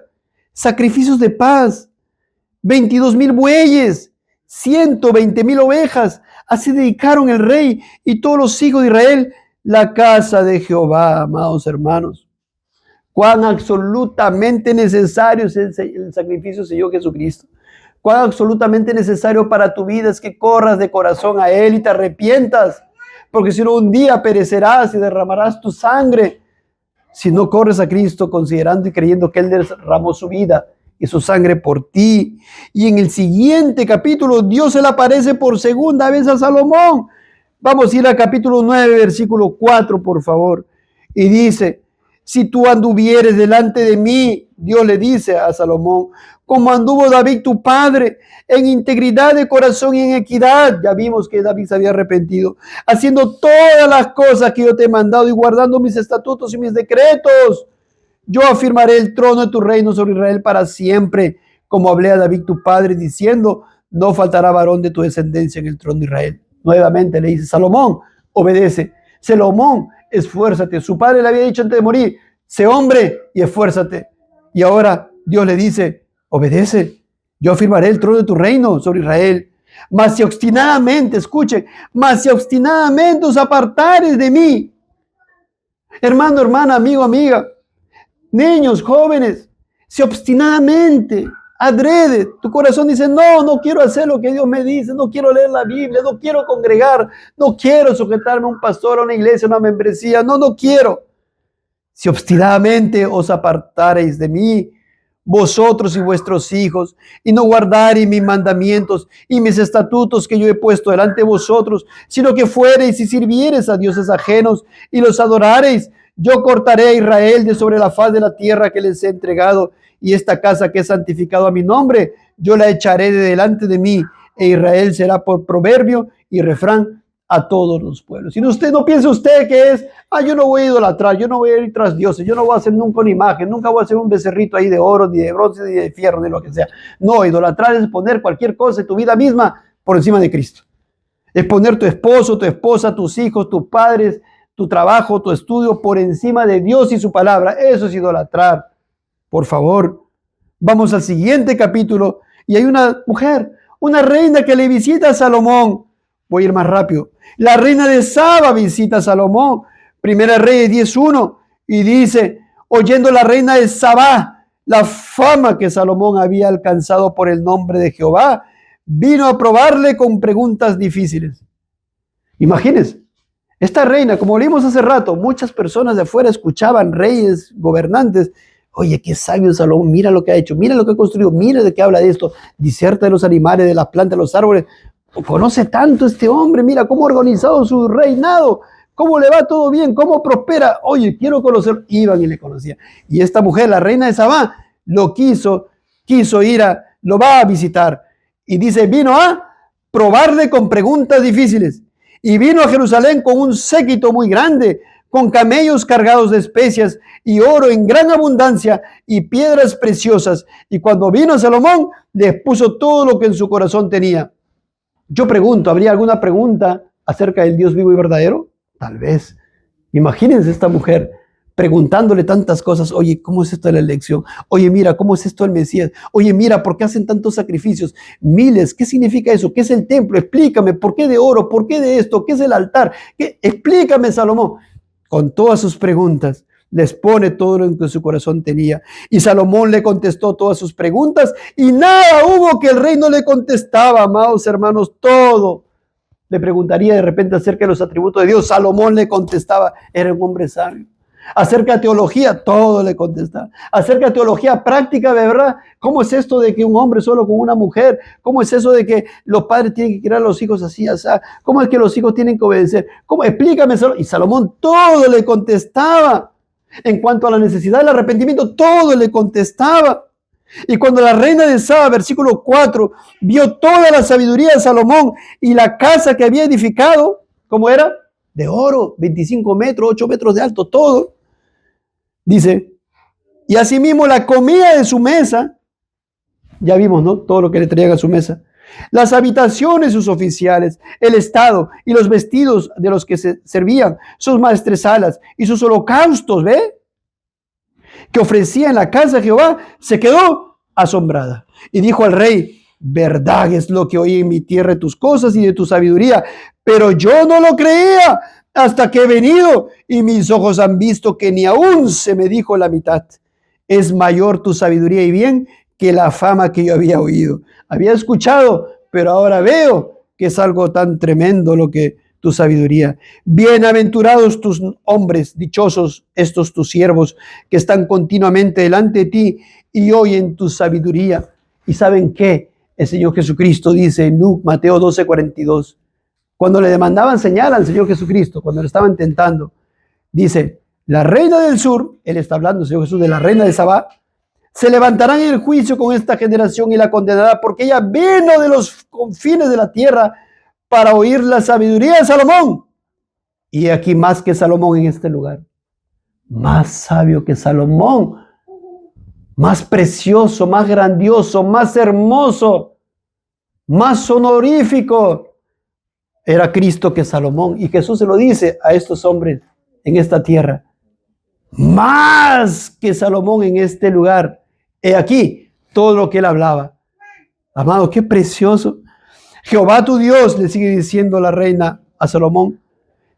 sacrificios de paz, 22,000 bueyes, 120,000 ovejas. Así dedicaron el rey y todos los hijos de Israel la casa de Jehová. Amados hermanos, cuán absolutamente necesario es el sacrificio del Señor Jesucristo. Cuán absolutamente necesario para tu vida es que corras de corazón a Él y te arrepientas, porque si no, un día perecerás y derramarás tu sangre si no corres a Cristo, considerando y creyendo que Él derramó su vida y su sangre por ti. Y en el siguiente capítulo, Dios se le aparece por segunda vez a Salomón. Vamos a ir al capítulo 9, versículo 4, por favor. Y dice, si tú anduvieres delante de mí, Dios le dice a Salomón, como anduvo David tu padre, en integridad de corazón y en equidad. Ya vimos que David se había arrepentido, haciendo todas las cosas que yo te he mandado y guardando mis estatutos y mis decretos. Yo afirmaré el trono de tu reino sobre Israel para siempre, como hablé a David tu padre, diciendo, no faltará varón de tu descendencia en el trono de Israel. Nuevamente le dice, Salomón, obedece. Salomón, esfuérzate. Su padre le había dicho antes de morir, sé hombre y esfuérzate. Y ahora Dios le dice, obedece. Yo afirmaré el trono de tu reino sobre Israel. Mas si obstinadamente, escuchen, mas si obstinadamente os apartares de mí, hermano, hermana, amigo, amiga, niños, jóvenes, si obstinadamente, adrede, tu corazón dice, no, no quiero hacer lo que Dios me dice, no quiero leer la Biblia, no quiero congregar, no quiero sujetarme a un pastor, a una iglesia, a una membresía, no quiero. Si obstinadamente os apartareis de mí, vosotros y vuestros hijos, y no guardareis mis mandamientos y mis estatutos que yo he puesto delante de vosotros, sino que fuereis y sirviereis a dioses ajenos y los adorareis, yo cortaré a Israel de sobre la faz de la tierra que les he entregado, y esta casa que he santificado a mi nombre, yo la echaré de delante de mí, e Israel será por proverbio y refrán a todos los pueblos. Y usted no piense usted que es, yo no voy a idolatrar, yo no voy a ir tras dioses, yo no voy a hacer nunca una imagen, nunca voy a hacer un becerrito ahí de oro, ni de bronce, ni de fierro, ni lo que sea. No, idolatrar es poner cualquier cosa de tu vida misma por encima de Cristo. Es poner tu esposo, tu esposa, tus hijos, tus padres, tu trabajo, tu estudio por encima de Dios y su palabra. Eso es idolatrar. Por favor, vamos al siguiente capítulo y hay una mujer, una reina que le visita a Salomón. Voy a ir más rápido. La reina de Saba visita a Salomón. Primera Reyes 10:1 y dice, oyendo la reina de Saba la fama que Salomón había alcanzado por el nombre de Jehová, vino a probarle con preguntas difíciles. Imagínense, esta reina, como leímos hace rato, muchas personas de afuera escuchaban, reyes, gobernantes, oye, qué sabio Salomón, mira lo que ha hecho, mira lo que ha construido, mira de qué habla de esto, diserta de los animales, de las plantas, de los árboles. Conoce tanto este hombre, mira cómo ha organizado su reinado, cómo le va todo bien, cómo prospera. Oye, quiero conocer. Iban y le conocían. Y esta mujer, la reina de Sabá, lo quiso ir lo va a visitar. Y dice, vino a probarle con preguntas difíciles. Y vino a Jerusalén con un séquito muy grande, con camellos cargados de especias y oro en gran abundancia y piedras preciosas. Y cuando vino a Salomón, les puso todo lo que en su corazón tenía. Yo pregunto, ¿habría alguna pregunta acerca del Dios vivo y verdadero? Tal vez. Imagínense esta mujer preguntándole tantas cosas. Oye, ¿cómo es esto de la elección? Oye, mira, ¿cómo es esto del Mesías? Oye, mira, ¿por qué hacen tantos sacrificios? Miles, ¿qué significa eso? ¿Qué es el templo? Explícame, ¿por qué de oro? ¿Por qué de esto? ¿Qué es el altar? Explícame, Salomón. Con todas sus preguntas, les pone todo lo que su corazón tenía. Y Salomón le contestó todas sus preguntas y nada hubo que el rey no le contestaba, amados hermanos, todo. Le preguntaría de repente acerca de los atributos de Dios. Salomón le contestaba, era un hombre sabio. Acerca de teología, todo le contestaba. Acerca de teología práctica, de verdad, ¿cómo es esto de que un hombre solo con una mujer? ¿Cómo es eso de que los padres tienen que criar a los hijos así, así? ¿Cómo es que los hijos tienen que obedecer? ¿Cómo? Explícame. Y Salomón todo le contestaba. En cuanto a la necesidad del arrepentimiento, todo le contestaba. Y cuando la reina de Saba, versículo 4, vio toda la sabiduría de Salomón y la casa que había edificado, ¿cómo era? De oro, 25 metros, 8 metros de alto, todo. Dice, y asimismo la comida de su mesa, ya vimos, ¿no? Todo lo que le traían a su mesa. Las habitaciones, sus oficiales, el estado y los vestidos de los que se servían, sus maestresalas y sus holocaustos, ¿ve? Que ofrecía en la casa de Jehová, se quedó asombrada. Y dijo al rey, verdad es lo que oí en mi tierra de tus cosas y de tu sabiduría, pero yo no lo creía hasta que he venido y mis ojos han visto que ni aún se me dijo la mitad. Es mayor tu sabiduría y bien que la fama que yo había oído. Había escuchado, pero ahora veo que es algo tan tremendo lo que tu sabiduría. Bienaventurados tus hombres, dichosos estos tus siervos que están continuamente delante de ti y oyen tu sabiduría. ¿Y saben qué? El Señor Jesucristo dice en Mateo 12:42, cuando le demandaban señal al Señor Jesucristo, cuando le estaban tentando, dice, la reina del sur, él está hablando, el Señor Jesús, de la reina de Sabá, se levantarán en el juicio con esta generación y la condenará, porque ella vino de los confines de la tierra para oír la sabiduría de Salomón. Y aquí más que Salomón en este lugar, más sabio que Salomón, más precioso, más grandioso, más hermoso, más honorífico, era Cristo que Salomón. Y Jesús se lo dice a estos hombres en esta tierra, más que Salomón en este lugar. He aquí, todo lo que él hablaba. Amado, qué precioso. Jehová tu Dios, le sigue diciendo la reina a Salomón,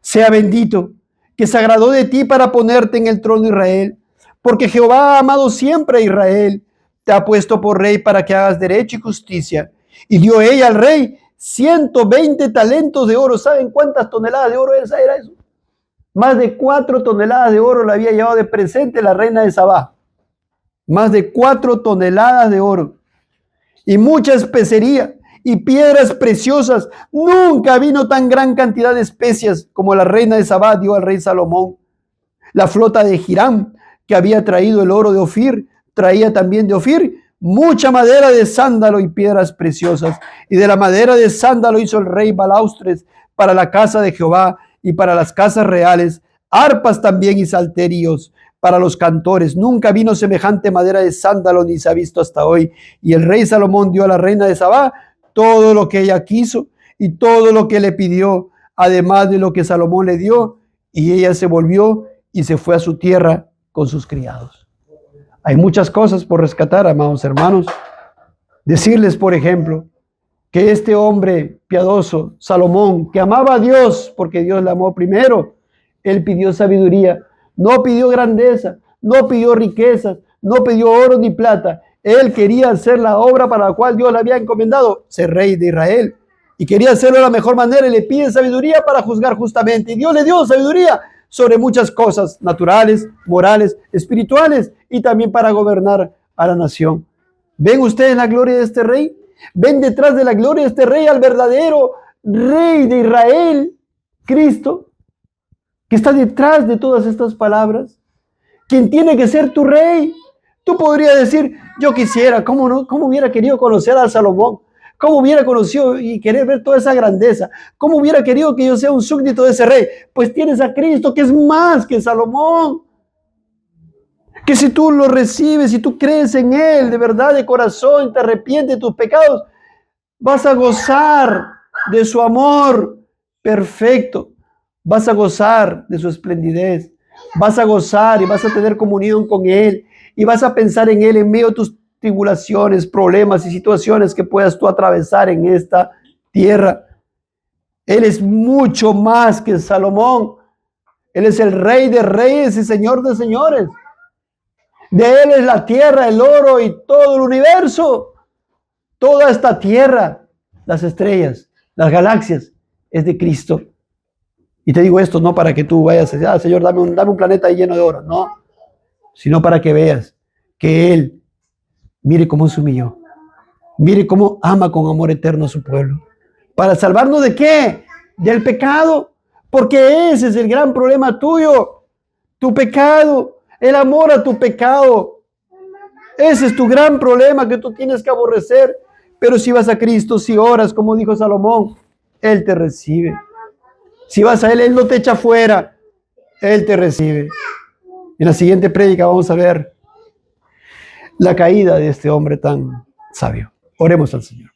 sea bendito, que se agradó de ti para ponerte en el trono de Israel, porque Jehová ha amado siempre a Israel, te ha puesto por rey para que hagas derecho y justicia. Y dio ella al rey 120 talentos de oro. ¿Saben cuántas toneladas de oro era eso? Más de 4 toneladas de oro le había llevado de presente la reina de Sabá. Más de 4 toneladas de oro. Y mucha especería y piedras preciosas. Nunca vino tan gran cantidad de especias como la reina de Sabá dio al rey Salomón. La flota de Hiram, que había traído el oro de Ofir, traía también de Ofir mucha madera de sándalo y piedras preciosas. Y de la madera de sándalo hizo el rey balaustres para la casa de Jehová y para las casas reales, arpas también y salterios para los cantores. Nunca vino semejante madera de sándalo ni se ha visto hasta hoy. Y el rey Salomón dio a la reina de Sabá todo lo que ella quiso y todo lo que le pidió, además de lo que Salomón le dio, y ella se volvió y se fue a su tierra con sus criados. Hay muchas cosas por rescatar, amados hermanos. Decirles, por ejemplo, que este hombre piadoso, Salomón, que amaba a Dios porque Dios le amó primero, él pidió sabiduría, no pidió grandeza, no pidió riquezas, no pidió oro ni plata. Él quería hacer la obra para la cual Dios le había encomendado, ser rey de Israel. Y quería hacerlo de la mejor manera y le pide sabiduría para juzgar justamente. Y Dios le dio sabiduría sobre muchas cosas naturales, morales, espirituales y también para gobernar a la nación. ¿Ven ustedes la gloria de este rey? ¿Ven detrás de la gloria de este rey al verdadero rey de Israel, Cristo, que está detrás de todas estas palabras? ¿Quién tiene que ser tu rey? Tú podrías decir, yo quisiera, ¿cómo no? ¿Cómo hubiera querido conocer a Salomón? ¿Cómo hubiera conocido y querer ver toda esa grandeza? ¿Cómo hubiera querido que yo sea un súbdito de ese rey? Pues tienes a Cristo, que es más que Salomón. Que si tú lo recibes, si tú crees en Él de verdad, de corazón, te arrepientes de tus pecados, vas a gozar de su amor perfecto. Vas a gozar de su esplendidez. Vas a gozar y vas a tener comunión con Él. Y vas a pensar en Él en medio de tus tribulaciones, problemas y situaciones que puedas tú atravesar en esta tierra. Él es mucho más que Salomón. Él es el Rey de reyes y Señor de señores. De Él es la tierra, el oro y todo el universo. Toda esta tierra, las estrellas, las galaxias, es de Cristo. Y te digo esto no para que tú vayas a decir, Señor, dame un planeta lleno de oro. No, sino para que veas que Él, mire cómo se humilló. Mire cómo ama con amor eterno a su pueblo. ¿Para salvarnos de qué? Del pecado. Porque ese es el gran problema tuyo. Tu pecado. El amor a tu pecado. Ese es tu gran problema que tú tienes que aborrecer. Pero si vas a Cristo, si oras, como dijo Salomón, Él te recibe. Si vas a Él, Él no te echa fuera. Él te recibe. En la siguiente prédica vamos a ver la caída de este hombre tan sabio. Oremos al Señor.